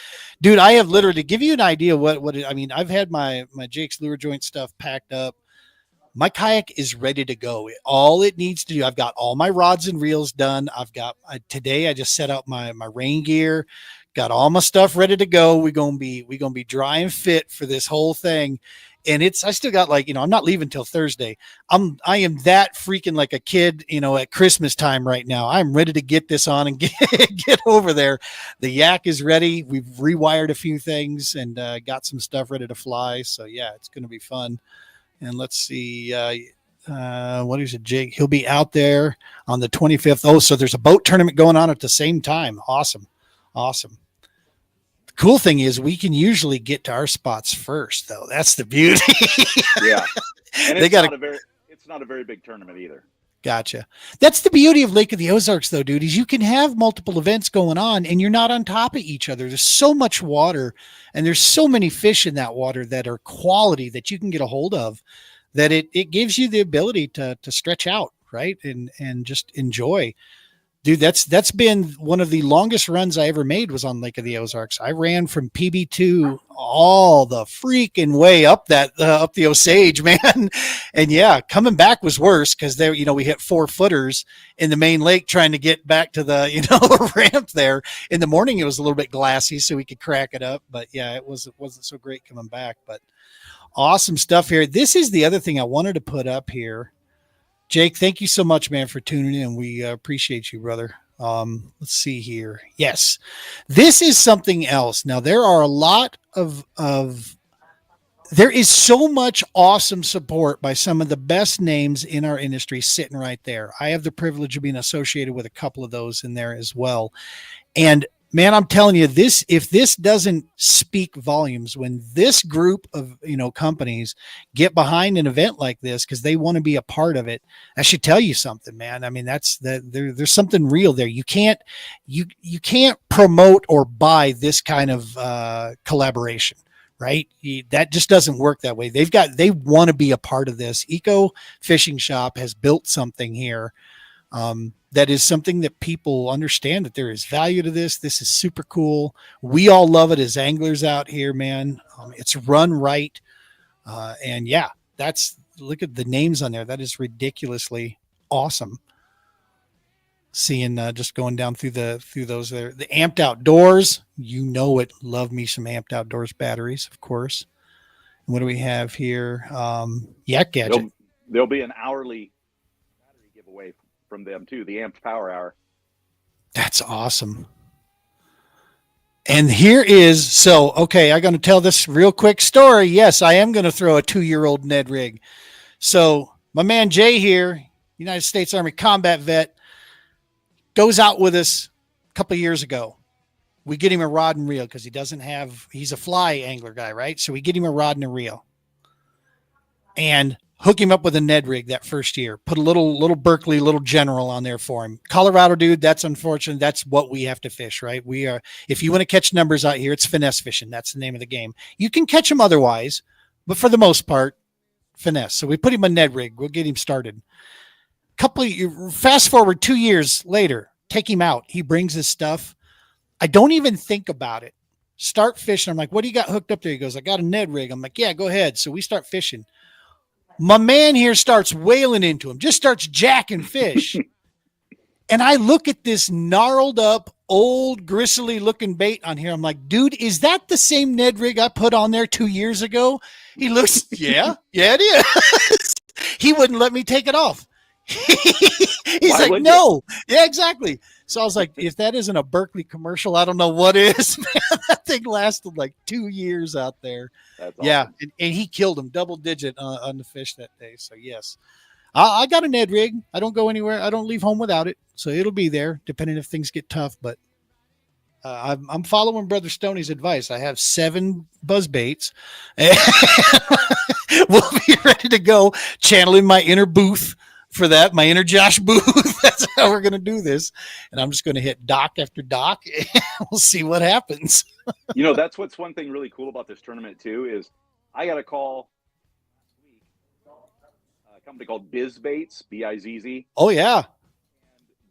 Dude, I have literally, to give you an idea I've had my Jake's Lure Joint stuff packed up. My kayak is ready to go. All it needs to do, I've got all my rods and reels done. Today I just set out my rain gear, got all my stuff ready to go. We're going to be dry and fit for this whole thing. And I still got I'm not leaving till Thursday. I am that freaking like a kid, at Christmas time right now. I'm ready to get this on and get over there. The yak is ready. We've rewired a few things and got some stuff ready to fly. So yeah, it's going to be fun. And let's see, what is it, Jake? He'll be out there on the 25th. Oh, so there's a boat tournament going on at the same time. Awesome. Cool thing is we can usually get to our spots first, though. That's the beauty. Yeah, and They it's got it's not a very big tournament either. Gotcha. That's the beauty of Lake of the Ozarks, though, dude, is you can have multiple events going on and you're not on top of each other. There's so much water and there's so many fish in that water that are quality that you can get a hold of, that it gives you the ability to stretch out, right? And just enjoy. Dude, that's been one of the longest runs I ever made was on Lake of the Ozarks. I ran from PB2 all the freaking way up up the Osage, man. And yeah, coming back was worse because there, we hit 4-footers in the main lake trying to get back to the, ramp there. In the morning, it was a little bit glassy, so we could crack it up. But yeah, it wasn't so great coming back. But awesome stuff here. This is the other thing I wanted to put up here. Jake, thank you so much, man, for tuning in. We appreciate you, brother. Let's see here. Yes, this is something else. Now, there are a lot there is so much awesome support by some of the best names in our industry sitting right there. I have the privilege of being associated with a couple of those in there as well. And man, I'm telling you, if this doesn't speak volumes, when this group of, companies get behind an event like this, because they want to be a part of it, that should tell you something, man. I mean, there's something real there. You can't promote or buy this kind of collaboration, right? That just doesn't work that way. They want to be a part of this. Eco Fishing Shop has built something here. That is something that people understand, that there is value to this. This is super cool. We all love it as anglers out here, man. It's run right. And yeah, look at the names on there. That is ridiculously awesome. Seeing, just going down through those there, the Amped Outdoors, it. Love me some Amped Outdoors batteries, of course. And what do we have here? Yak Gadget. There'll be an hourly battery giveaway from them too, the Amped Power Hour. That's awesome. And here is, okay, I'm going to tell this real quick story. Yes, I am going to throw a 2-year-old Ned rig. So my man Jay here, United States Army combat vet, goes out with us a couple of years ago. We get him a rod and reel because he's a fly angler guy, right? So we get him a rod and a reel. And hook him up with a Ned rig that first year. Put a little Berkeley, little General on there for him. Colorado, dude, that's unfortunate. That's what we have to fish, right? If you want to catch numbers out here, it's finesse fishing. That's the name of the game. You can catch them otherwise, but for the most part, finesse. So we put him on Ned rig. We'll get him started. Fast forward 2 years later, take him out. He brings his stuff. I don't even think about it. Start fishing. I'm like, what do you got hooked up there? He goes, I got a Ned rig. I'm like, yeah, go ahead. So we start fishing. My man here starts wailing into him, just starts jacking fish. And I look at this gnarled up, old, gristly looking bait on here. I'm like, dude, is that the same Ned rig I put on there 2 years ago? He looks, yeah, it is. He wouldn't let me take it off. He's Why like, no. Yeah, exactly. So I was like, if that isn't a Berkeley commercial, I don't know what is. Man, that thing lasted like 2 years out there. That's yeah. awesome. And he killed him double digit on the fish that day. So yes, I got a Ned rig. I don't go anywhere. I don't leave home without it. So it'll be there depending if things get tough. But I'm following Brother Stoney's advice. I have 7 buzz baits. We'll be ready to go, channeling my inner Booth for that, my inner Josh Booth. That's how we're going to do this. And I'm just going to hit dock after dock, and we'll see what happens. That's what's one thing really cool about this tournament too, is I got a call last week, a company called BizBaits, BIZZ. Oh yeah.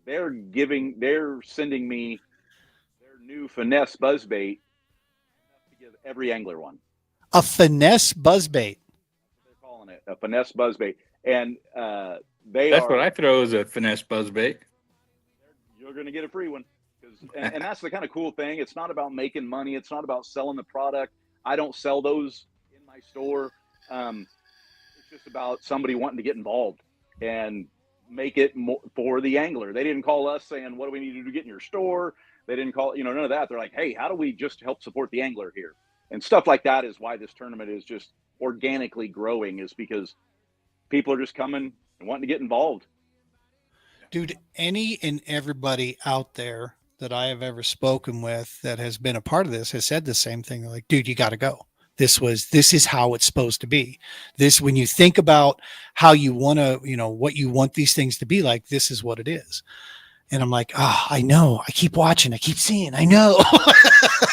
They're sending me their new finesse buzzbait to give every angler one. A finesse buzzbait. They're calling it a finesse buzzbait. And that's what I throw as a finesse buzzbait. You're going to get a free one. And that's the kind of cool thing. It's not about making money. It's not about selling the product. I don't sell those in my store. It's just about somebody wanting to get involved and make it more for the angler. They didn't call us saying, what do we need to do to get in your store? They didn't call, none of that. They're like, hey, how do we just help support the angler here? And stuff like that is why this tournament is just organically growing, is because people are just coming and wanting to get involved. Dude, any and everybody out there that I have ever spoken with that has been a part of this has said the same thing. They're like, dude, you got to go. This is how it's supposed to be. This, when you think about how you want to, what you want these things to be like, this is what it is. And I'm like, I know. I keep watching. I keep seeing. I know.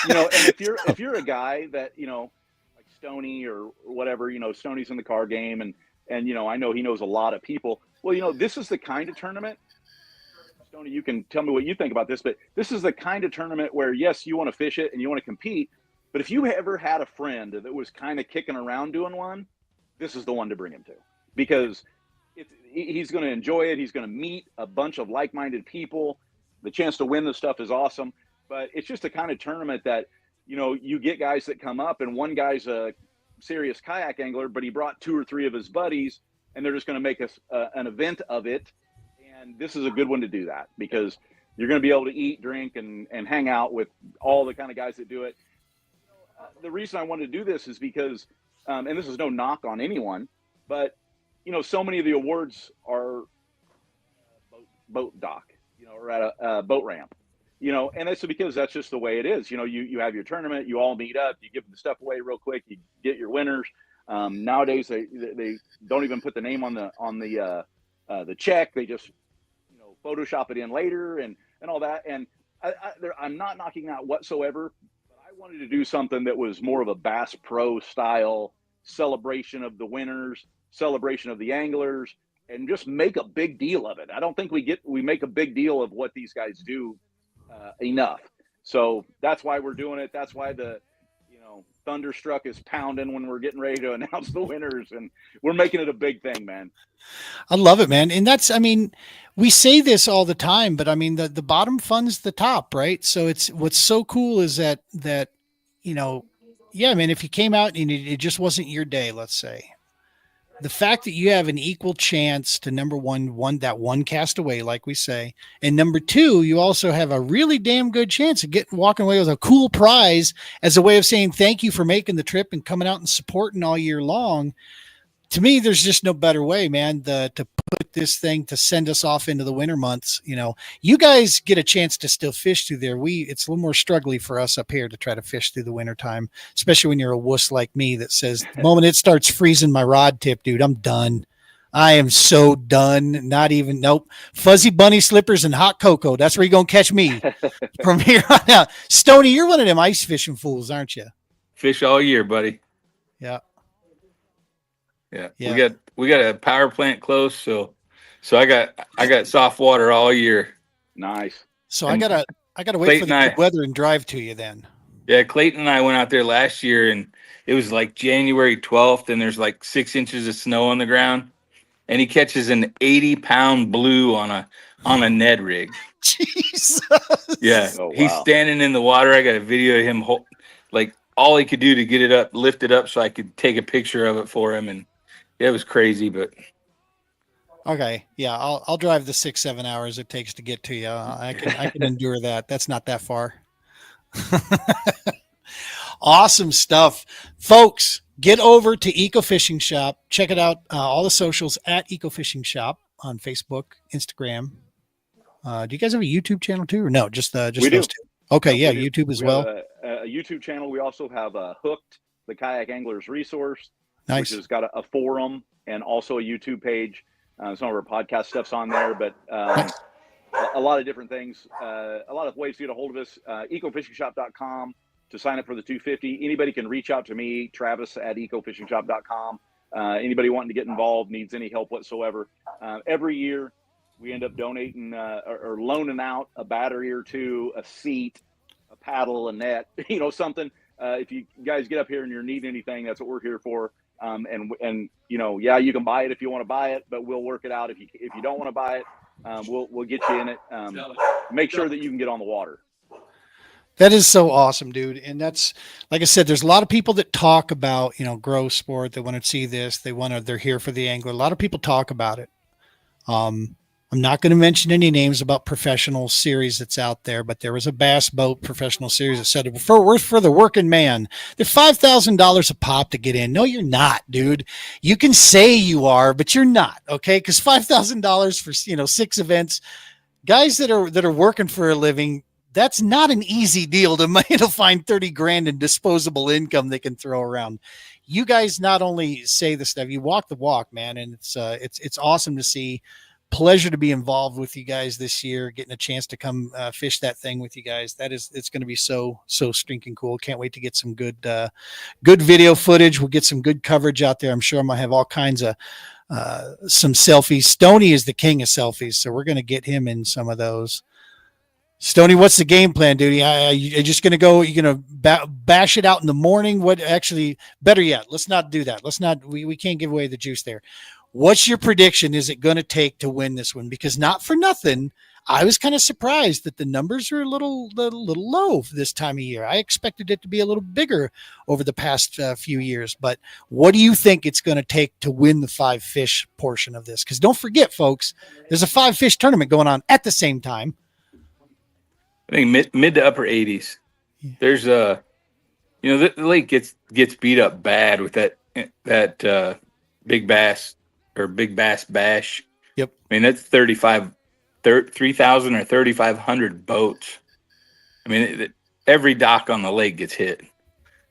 And if you're a guy that, like Stony or whatever, Stoney's in the car game and I know he knows a lot of people. Well, this is the kind of tournament, Stony, you can tell me what you think about this, but this is the kind of tournament where, yes, you want to fish it and you want to compete. But if you ever had a friend that was kind of kicking around doing one, this is the one to bring him to, because he's going to enjoy it. He's going to meet a bunch of like-minded people. The chance to win the stuff is awesome, but it's just the kind of tournament that, you get guys that come up, and one guy's a serious kayak angler, but he brought 2 or 3 of his buddies, and they're just going to make an event of it. And this is a good one to do that, because you're going to be able to eat, drink, and hang out with all the kind of guys that do it. The reason I wanted to do this is because, and this is no knock on anyone, but so many of the awards are boat dock, or at a boat ramp, and that's because that's just the way it is. You have your tournament, you all meet up, you give the stuff away real quick, you get your winners. Nowadays they don't even put the name on the check. They just Photoshop it in later and all that. And I'm not knocking that whatsoever, but I wanted to do something that was more of a Bass Pro style celebration of the winners, celebration of the anglers, and just make a big deal of it. I don't think we make a big deal of what these guys do enough. So that's why we're doing it. That's why the Thunderstruck is pounding when we're getting ready to announce the winners, and we're making it a big thing, man. I love it, man. And that's, we say this all the time, but the bottom funds the top, right? So what's so cool is that, if you came out and it just wasn't your day, let's say, the fact that you have an equal chance to number one cast away, like we say, and number 2, you also have a really damn good chance of walking away with a cool prize as a way of saying thank you for making the trip and coming out and supporting all year long. To me, there's just no better way, man, to put this thing, to send us off into the winter months. You guys get a chance to still fish through there. It's a little more struggly for us up here to try to fish through the winter time, especially when you're a wuss like me that says the moment it starts freezing my rod tip, dude, I'm done. I am so done. Nope. Fuzzy bunny slippers and hot cocoa. That's where you're going to catch me from here on out. Stony, you're one of them ice fishing fools, aren't you? Fish all year, buddy. Yeah. Yeah. We got a power plant close, so I got soft water all year. Nice. So I gotta wait for the good weather and drive to you then. Yeah, Clayton and I went out there last year, and it was like January 12th, and there's like 6 inches of snow on the ground, and he catches an 80-pound blue on a Ned rig. Jesus. Yeah. Oh, wow. He's standing in the water. I got a video of him all he could do to get it up, lift it up so I could take a picture of it for him, and it was crazy, but okay. Yeah, I'll drive the 6-7 hours it takes to get to you. I can endure that. That's not that far. Awesome stuff, folks. Get over to Eco Fishing Shop. Check it out. All the socials at Eco Fishing Shop on Facebook, Instagram. Do you guys have a YouTube channel too, or no? Just those two. Okay, yeah, YouTube as well. A YouTube channel. We also have Hooked, the Kayak Anglers Resource. Nice. Which has got a forum and also a YouTube page. Some of our podcast stuff's on there, but a lot of different things, a lot of ways to get a hold of us. Ecofishingshop.com to sign up for the 250. Anybody can reach out to me, Travis at ecofishingshop.com. Anybody wanting to get involved, needs any help whatsoever. Every year we end up donating or loaning out a battery or 2, a seat, a paddle, a net, something. If you guys get up here and you're needing anything, that's what we're here for. And you can buy it if you want to buy it, but we'll work it out. If you don't want to buy it, we'll get you in it. Make sure that you can get on the water. That is so awesome, dude. And that's, like I said, there's a lot of people that talk about, grow sport. They want to see this. They're here for the angler. A lot of people talk about it. I'm not going to mention any names about professional series that's out there, but there was a bass boat professional series that said we're for the working man. They're $5,000 a pop to get in. No, you're not, dude. You can say you are, but you're not. Okay. Cause $5,000 for, 6 events, guys that are working for a living, that's not an easy deal to find 30 grand in disposable income they can throw around. You guys not only say the stuff, you walk the walk, man. And it's awesome to see. Pleasure to be involved with you guys this year, getting a chance to come fish that thing with you guys. It's going to be so stinking cool. Can't wait to get some good video footage. We'll get some good coverage out there. I'm sure I'm going to have all kinds of some selfies. Stony is the king of selfies, so we're going to get him in some of those. Stony, what's the game plan, dude? You're just going to go, you're going to bash it out in the morning? What actually, better yet, let's not do that. We can't give away the juice there. What's your prediction is it going to take to win this one? Because not for nothing, I was kind of surprised that the numbers are a little low for this time of year. I expected it to be a little bigger over the past few years. But what do you think it's going to take to win the 5 fish portion of this? Because don't forget, folks, there's a 5 fish tournament going on at the same time. I think mid to upper 80s. There's the lake gets beat up bad with that big bass or big bass bash. Yep. I mean, that's 3,000 or 3,500 boats. I mean, every dock on the lake gets hit.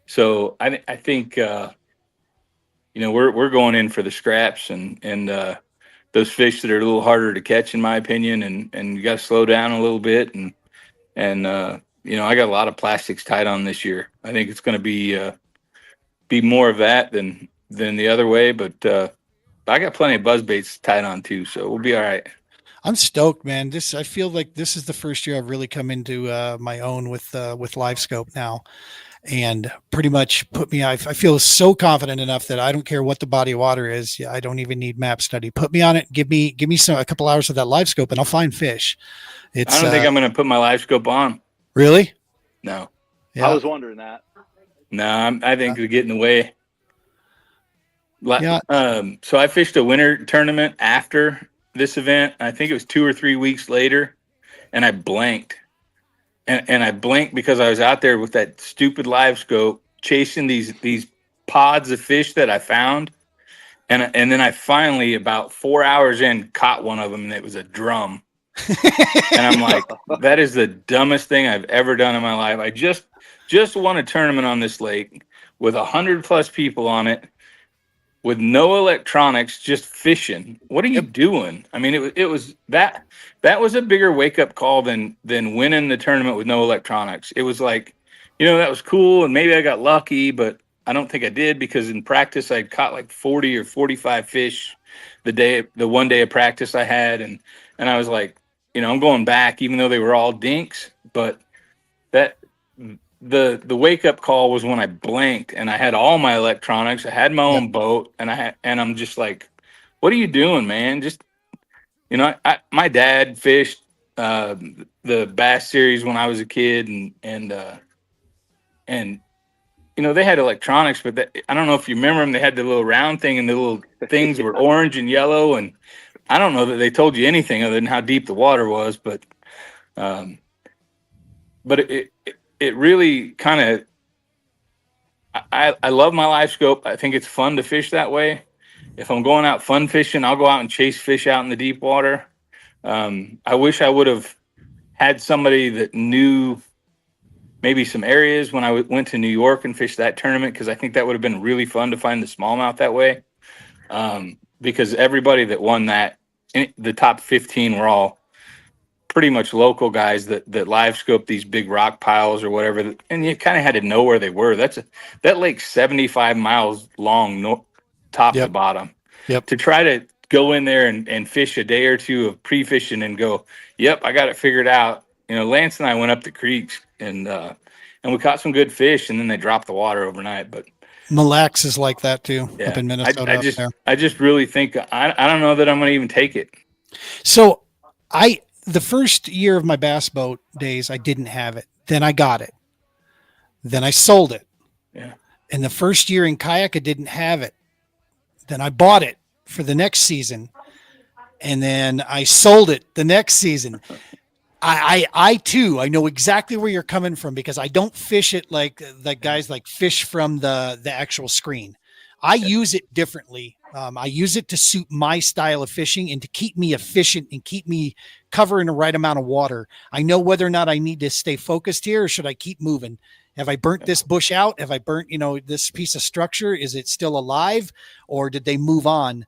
So I think we're going in for the scraps and those fish that are a little harder to catch, in my opinion, and you got to slow down a little bit and I got a lot of plastics tied on this year. I think it's going to be more of that than the other way, but I got plenty of buzz baits tied on too, so we'll be all right. I'm stoked, man. I feel like this is the first year I've really come into my own with Live Scope now, and pretty much put me. I feel so confident enough that I don't care what the body of water is. I don't even need map study. Put me on it. Give me a couple hours of that Live Scope, and I'll find fish. I don't think I'm going to put my Live Scope on. Really? No. Yeah. I was wondering that. No, I think it'll get in the way. Yeah. So I fished a winter tournament after this event. I think it was 2 or 3 weeks later, and I blanked. And I blanked because I was out there with that stupid Live Scope chasing these pods of fish that I found. And then I finally, about 4 hours in, caught one of them, and it was a drum. And I'm like, that is the dumbest thing I've ever done in my life. I just won a tournament on this lake with 100+ people on it, with no electronics, just fishing. What are you doing? I mean, it was that was a bigger wake up call than winning the tournament with no electronics. It was like, that was cool, and maybe I got lucky, but I don't think I did, because in practice I'd caught like 40 or 45 fish the one day of practice I had, and I was like, I'm going back, even though they were all dinks, but that. The wake up call was when I blanked and I had all my electronics. I had my own boat, and I'm just like, what are you doing, man? Just, my dad fished the Bass Series when I was a kid, and they had electronics, but I don't know if you remember them. They had the little round thing, and the little things were orange and yellow, and I don't know that they told you anything other than how deep the water was, but it really kind of, I love my Live Scope. I think it's fun to fish that way. If I'm going out fun fishing, I'll go out and chase fish out in the deep water. I wish I would have had somebody that knew maybe some areas when I went to New York and fished that tournament, because I think that would have been really fun to find the smallmouth that way. Because everybody that won that, the top 15 were all pretty much local guys that Live Scope these big rock piles or whatever, and you kind of had to know where they were. That lake's 75 miles long, top to bottom. Yep. To try to go in there and fish a day or two of pre-fishing and go, yep, I got it figured out. Lance and I went up the creeks and we caught some good fish, and then they dropped the water overnight. But Mille Lacs is like that too, up in Minnesota. I just really think I don't know that I'm going to even take it. So the first year of my bass boat days, I didn't have it. Then I got it. Then I sold it. Yeah. And the first year in kayak, I didn't have it. Then I bought it for the next season. And then I sold it the next season. I too, I know exactly where you're coming from, because I don't fish it like guys like fish from the actual screen. I use it differently I use it to suit my style of fishing and to keep me efficient and keep me covering the right amount of water. I know whether or not I need to stay focused here or should I keep moving. Have I burnt this bush out? Have I burnt, this piece of structure? Is it still alive or did they move on?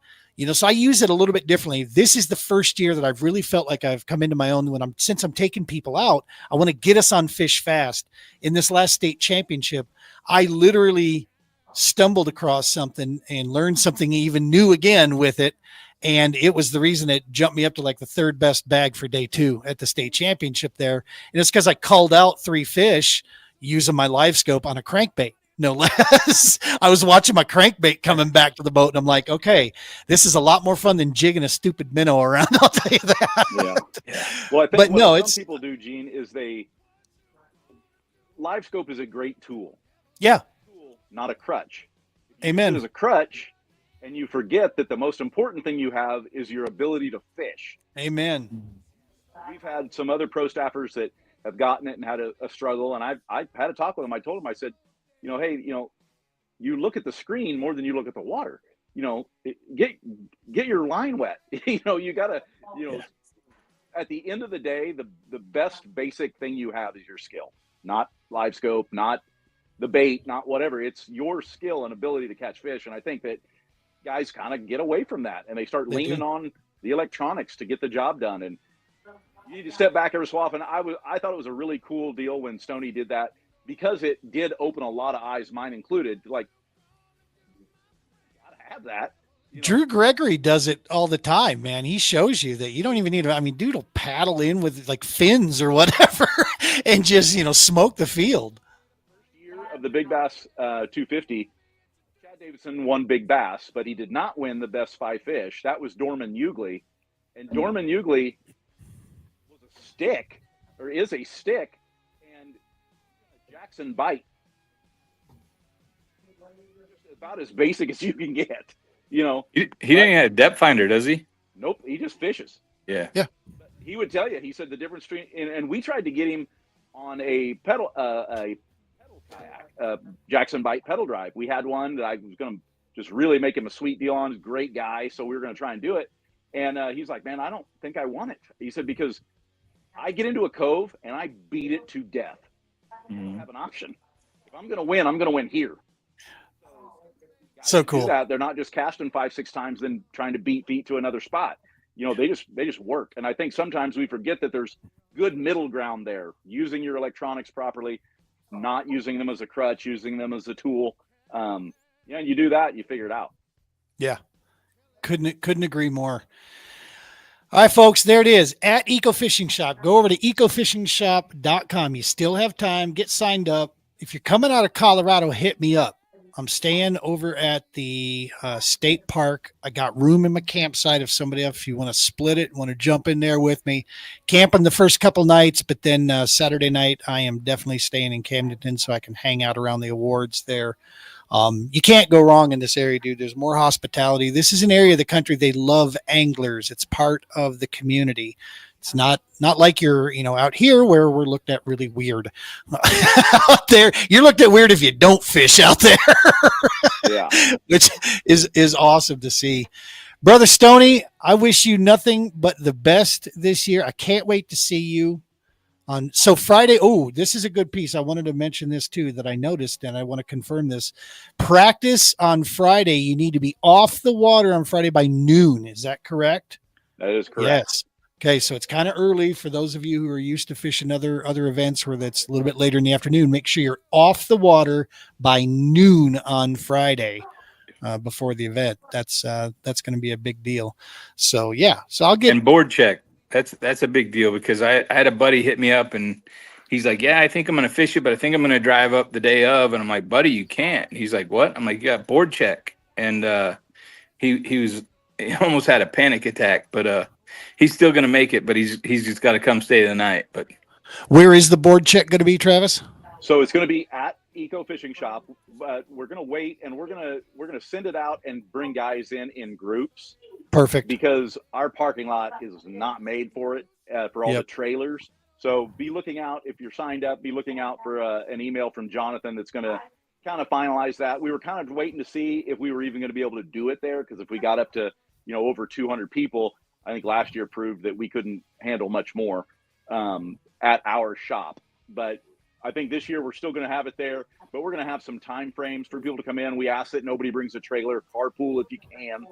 So I use it a little bit differently. This is the first year that I've really felt like I've come into my own since I'm taking people out. I want to get us on fish fast. In this last state championship, I literally stumbled across something and learned something even new again with it. And it was the reason it jumped me up to like the third best bag for day 2 at the state championship there. And it's because I culled out 3 fish using my live scope on a crankbait, no less. I was watching my crankbait coming back to the boat and I'm like, okay, this is a lot more fun than jigging a stupid minnow around. I'll tell you that. Yeah. Well, I think some people do, Gene, is live scope is a great tool. Yeah. Not a crutch. Amen. It is a crutch, and you forget that the most important thing you have is your ability to fish. Amen. We've had some other pro staffers that have gotten it and had a struggle, and I had a talk with them. I told them, I said, hey, you look at the screen more than you look at the water. Get your line wet. You gotta, at the end of the day, the best basic thing you have is your skill, not live scope, not the bait, not whatever. It's your skill and ability to catch fish. And I think that guys kind of get away from that and they start leaning on the electronics to get the job done. And you need to step back every so often. I thought it was a really cool deal when Stony did that because it did open a lot of eyes, mine included. Like, you gotta have that. Drew Gregory does it all the time, man. He shows you that you don't even need to, dude will paddle in with like fins or whatever and just, smoke the field. Of the Big Bass 250, Chad Davidson won Big Bass, but he did not win the best 5 fish. That was Dorman Ugly. And Dorman Ugly was a stick, or is a stick, and a Jackson bite. Just about as basic as you can get, He didn't have a depth finder, does he? Nope, he just fishes. Yeah. Yeah. But he would tell you, he said the difference between, and we tried to get him on a pedal, Jackson bite pedal drive. We had one that I was going to just really make him a sweet deal on. He's a great guy, so we were going to try and do it. And he's like, man, I don't think I want it. He said, because I get into a cove and I beat it to death. I don't have an option. If I'm going to win, I'm going to win here. So cool. They're not just casting 5-6 times, then trying to beat feet to another spot. They just work. And I think sometimes we forget that there's good middle ground there, using your electronics properly, not using them as a crutch, using them as a tool. And you do that, you figure it out. Yeah. Couldn't agree more. All right, folks, there it is at Eco Fishing Shop. Go over to ecofishingshop.com. You still have time. Get signed up. If you're coming out of Colorado, hit me up. I'm staying over at the state park. I got room in my campsite if somebody else, if you want to split it, want to jump in there with me. Camping the first couple nights, but then Saturday night, I am definitely staying in Camdenton so I can hang out around the awards there. You can't go wrong in this area, dude. There's more hospitality. This is an area of the country. They love anglers. It's part of the community. It's not like you're, out here where we're looked at really weird. Out there, you're looked at weird if you don't fish out there. Yeah. Which is awesome to see. Brother Stony, I wish you nothing but the best this year. I can't wait to see you on. So Friday, this is a good piece. I wanted to mention this too, that I noticed, and I want to confirm this. Practice on Friday. You need to be off the water on Friday by noon. Is that correct? That is correct. Yes. Okay, so it's kind of early for those of you who are used to fishing other events where that's a little bit later in the afternoon. Make sure you're off the water by noon on Friday before the event. That's going to be a big deal. So yeah, so I'll get and board check. That's a big deal because I had a buddy hit me up and he's like, yeah, I think I'm going to fish it, but I think I'm going to drive up the day of. And I'm like, buddy, you can't. He's like, what? I'm like, yeah, board check. And he almost had a panic attack, but he's still going to make it, but he's just got to come stay the night. But where is the board check going to be, Travis? So it's going to be at Eco Fishing Shop, but we're going to wait and we're going to send it out and bring guys in groups. Perfect. Because our parking lot is not made for it, for all the trailers. So be looking out if you're signed up. Be looking out for an email from Jonathan that's going to kind of finalize that. We were kind of waiting to see if we were even going to be able to do it there, because if we got up to, over 200 people, I think last year proved that we couldn't handle much more at our shop. But I think this year we're still going to have it there, but we're going to have some time frames for people to come in. We ask that nobody brings a trailer, carpool if you can.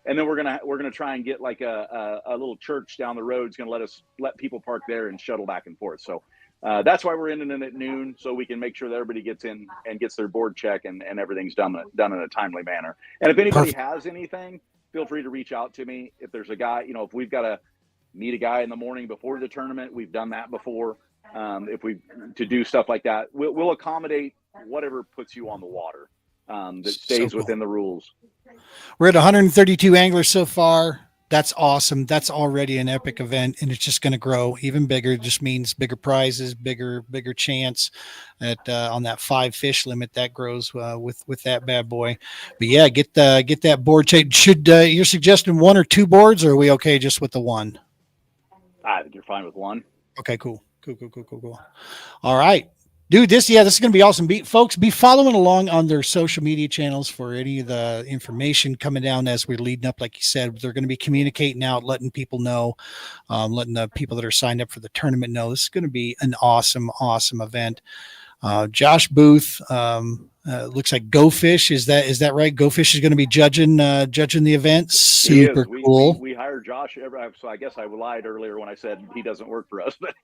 And then we're gonna try and get like a little church down the road. It's gonna let people park there and shuttle back and forth. So that's why we're ending it at noon, so we can make sure that everybody gets in and gets their board check and everything's done in a timely manner. And if anybody has anything, feel free to reach out to me. If there's a guy, if we've got to meet a guy in the morning before the tournament, we've done that before. To do stuff like that, we'll accommodate whatever puts you on the water that stays within the rules. We're at 132 anglers so far. That's awesome. That's already an epic event, and it's just going to grow even bigger. It just means bigger prizes, bigger chance at on that 5 fish limit that grows with that bad boy. But yeah, get that board check. Should you're suggesting 1 or 2 boards, or are we okay just with the 1? I think you're fine with 1. Okay, cool. All right. Dude, this is going to be awesome. Folks, be following along on their social media channels for any of the information coming down as we're leading up. Like you said, they're going to be communicating out, letting people know, letting the people that are signed up for the tournament know. This is going to be an awesome event. Josh Booth, looks like Go Fish. Is that right? Go Fish is going to be judging the event. Super cool. We hired Josh. So I guess I lied earlier when I said he doesn't work for us, but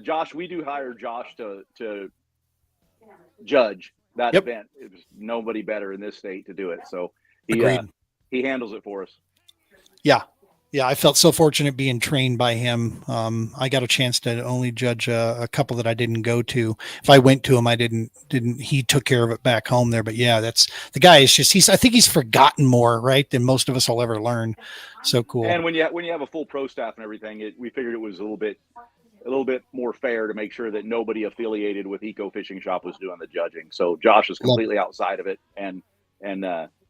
Josh, we do hire Josh to judge that event. It was nobody better in this state to do it. So he handles it for us. Yeah, I felt so fortunate being trained by him. I got a chance to only judge a couple that I didn't go to. If I went to him, I didn't. He took care of it back home there. But yeah, that's the guy. Is just I think he's forgotten more right than most of us will ever learn. So cool. And when you have a full pro staff and everything, we figured it was a little bit more fair to make sure that nobody affiliated with Eco Fishing Shop was doing the judging. So Josh is completely outside of it and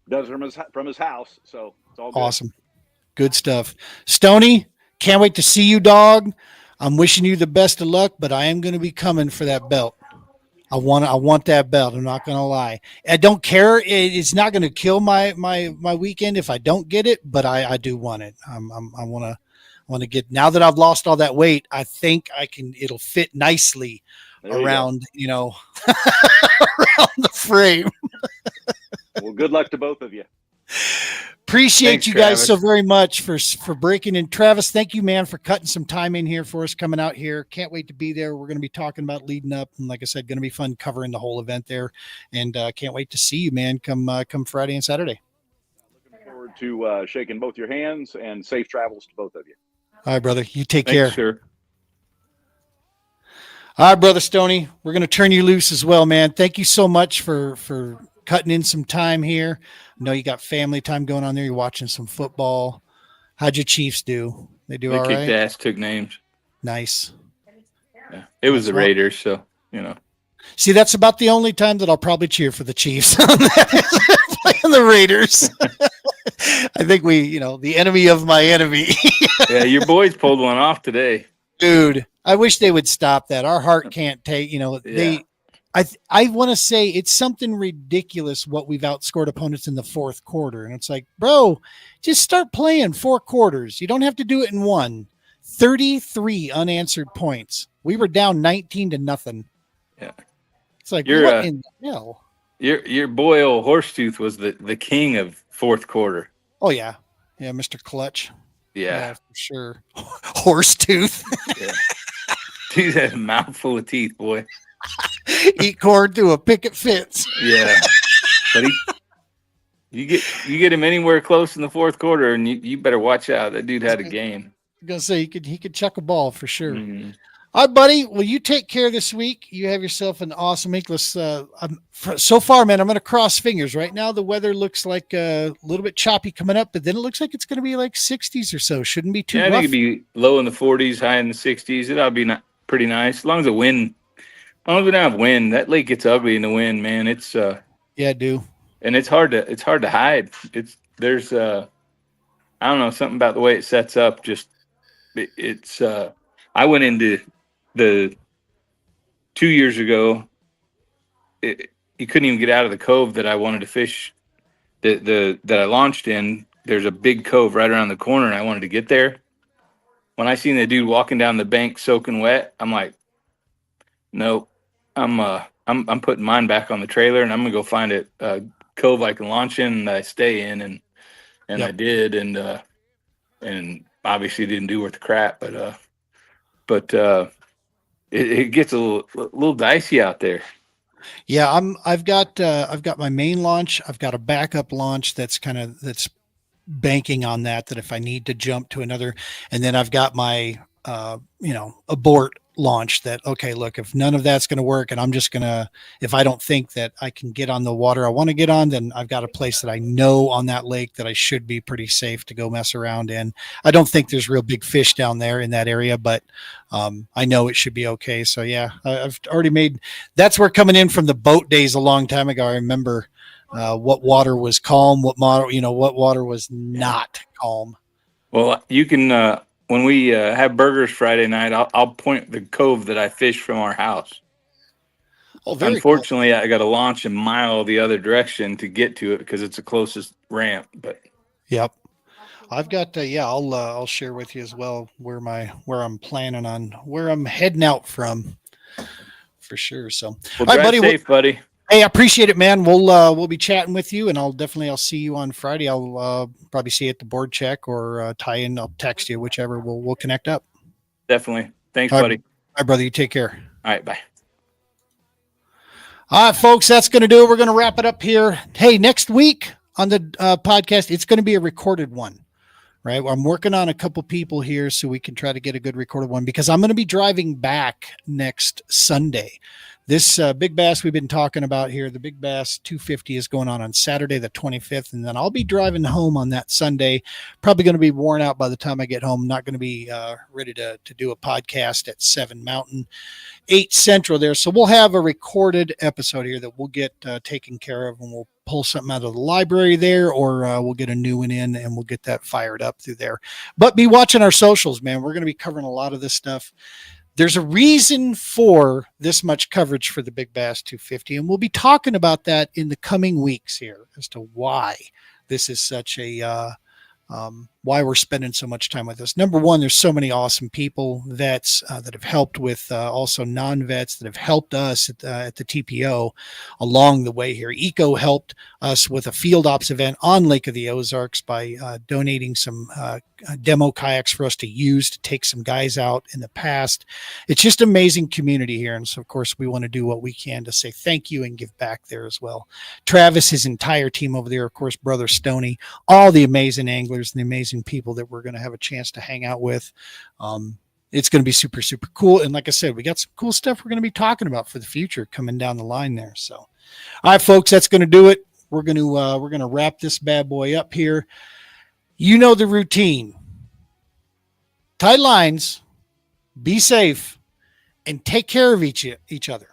does it from his house. So it's all good. Awesome. Good stuff. Stony, can't wait to see you, dog. I'm wishing you the best of luck, but I am going to be coming for that belt. I want that belt. I'm not going to lie. I don't care. It's not going to kill my weekend if I don't get it, but I do want it. I want to get, now that I've lost all that weight, I think it'll fit nicely around, around the frame. Well, good luck to both of you. Appreciate Thanks, you guys Travis. so very much for breaking in. Travis, thank you, man, for cutting some time in here for us coming out here. Can't wait to be there. We're going to be talking about leading up. And like I said, going to be fun covering the whole event there. And can't wait to see you, man, come Friday and Saturday. Looking forward to shaking both your hands, and safe travels to both of you. All right, brother. You take care. Sure. All right, brother Stony. We're going to turn you loose as well, man. Thank you so much for cutting in some time here. I know you got family time going on there. You're watching some football. How'd your Chiefs do? They do all right? They kicked ass, took names. Nice. Yeah. It was the Raiders, so, See, that's about the only time that I'll probably cheer for the Chiefs. Playing the Raiders. I think the enemy of my enemy. Yeah, your boys pulled one off today. Dude, I wish they would stop that. Our heart can't take, I want to say it's something ridiculous what we've outscored opponents in the fourth quarter. And it's like, bro, just start playing 4 quarters. You don't have to do it in one. 33 unanswered points. We were down 19-0. Yeah. It's like, what in the hell? Your boy, old Horsetooth, was the king of fourth quarter. Oh, yeah. Yeah, Mr. Clutch. Yeah. For sure. Horsetooth. Yeah. Dude had a mouthful of teeth, boy. Eat corn through a picket fence. Yeah, but you get him anywhere close in the fourth quarter, and you better watch out. That dude had a game. I'm gonna say he could chuck a ball for sure. Mm-hmm. All right, buddy. Well, you take care this week. You have yourself an awesome week. Let's, so far, man, I'm going to cross fingers. Right now, the weather looks like a little bit choppy coming up, but then it looks like it's going to be like 60s or so. Shouldn't be too rough. I think it'd be low in the 40s, high in the 60s. It'll be pretty nice. As long as the wind, as long as we don't have wind, that lake gets ugly in the wind, man. It's yeah, I do. And it's hard to hide. There's I don't know, something about the way it sets up. Just I went into the 2 years ago, you couldn't even get out of the cove that I wanted to fish. That I launched in. There's a big cove right around the corner, and I wanted to get there. When I seen the dude walking down the bank soaking wet, I'm like, nope. I'm putting mine back on the trailer, and I'm gonna go find a cove I can launch in and I stay in, and Yep. I did, and obviously didn't do worth the crap, but it gets a little dicey out there. Yeah, I've got my main launch. I've got a backup launch that's banking on that if I need to jump to another, and then I've got my abort launch that, okay, look, if none of that's going to work and I'm just going to, if I don't think that I can get on the water I want to get on, then I've got a place that I know on that lake that I should be pretty safe to go mess around in. I don't think there's real big fish down there in that area, but I know it should be okay. So yeah, I've already that's where coming in from the boat days a long time ago. I remember what water was calm, what water was not calm. Well, you can, when we have burgers Friday night, I'll point the cove that I fished from our house. Oh, very Unfortunately, cool. I got to launch a mile the other direction to get to it because it's the closest ramp. But yep, I've got I'll share with you as well where I'm planning on where I'm heading out from for sure. So, well, all right, buddy. Safe, buddy. Hey, I appreciate it, man. We'll be chatting with you, and I'll see you on Friday. I'll probably see you at the board check or tie in. I'll text you, whichever. We'll connect up. Definitely. Thanks, all buddy. All right, brother. You take care. All right, bye. All right, folks, that's going to do it. We're going to wrap it up here. Hey, next week on the podcast, it's going to be a recorded one, right? I'm working on a couple people here so we can try to get a good recorded one because I'm going to be driving back next Sunday. This big bass we've been talking about here, the Big Bass 250 is going on Saturday, the 25th. And then I'll be driving home on that Sunday, probably going to be worn out by the time I get home. Not going to be ready to do a podcast at 7 Mountain, 8 Central there. So we'll have a recorded episode here that we'll get taken care of, and we'll pull something out of the library there, or we'll get a new one in and we'll get that fired up through there. But be watching our socials, man. We're going to be covering a lot of this stuff. There's a reason for this much coverage for the Big Bass 250, and we'll be talking about that in the coming weeks here as to why this is such a why we're spending so much time with this. Number one, there's so many awesome people vets that have helped with also non-vets that have helped us at the TPO along the way here. ECO helped us with a field ops event on Lake of the Ozarks by donating some demo kayaks for us to use to take some guys out in the past. It's just amazing community here. And so, of course, we want to do what we can to say thank you and give back there as well. Travis, his entire team over there, of course, brother Stony, all the amazing anglers and the amazing people that we're going to have a chance to hang out with. It's going to be super, super cool. And like I said, we got some cool stuff we're going to be talking about for the future coming down the line there. So, all right, folks, that's going to do it. We're going to wrap this bad boy up here. You know the routine. Tie lines, be safe, and take care of each other.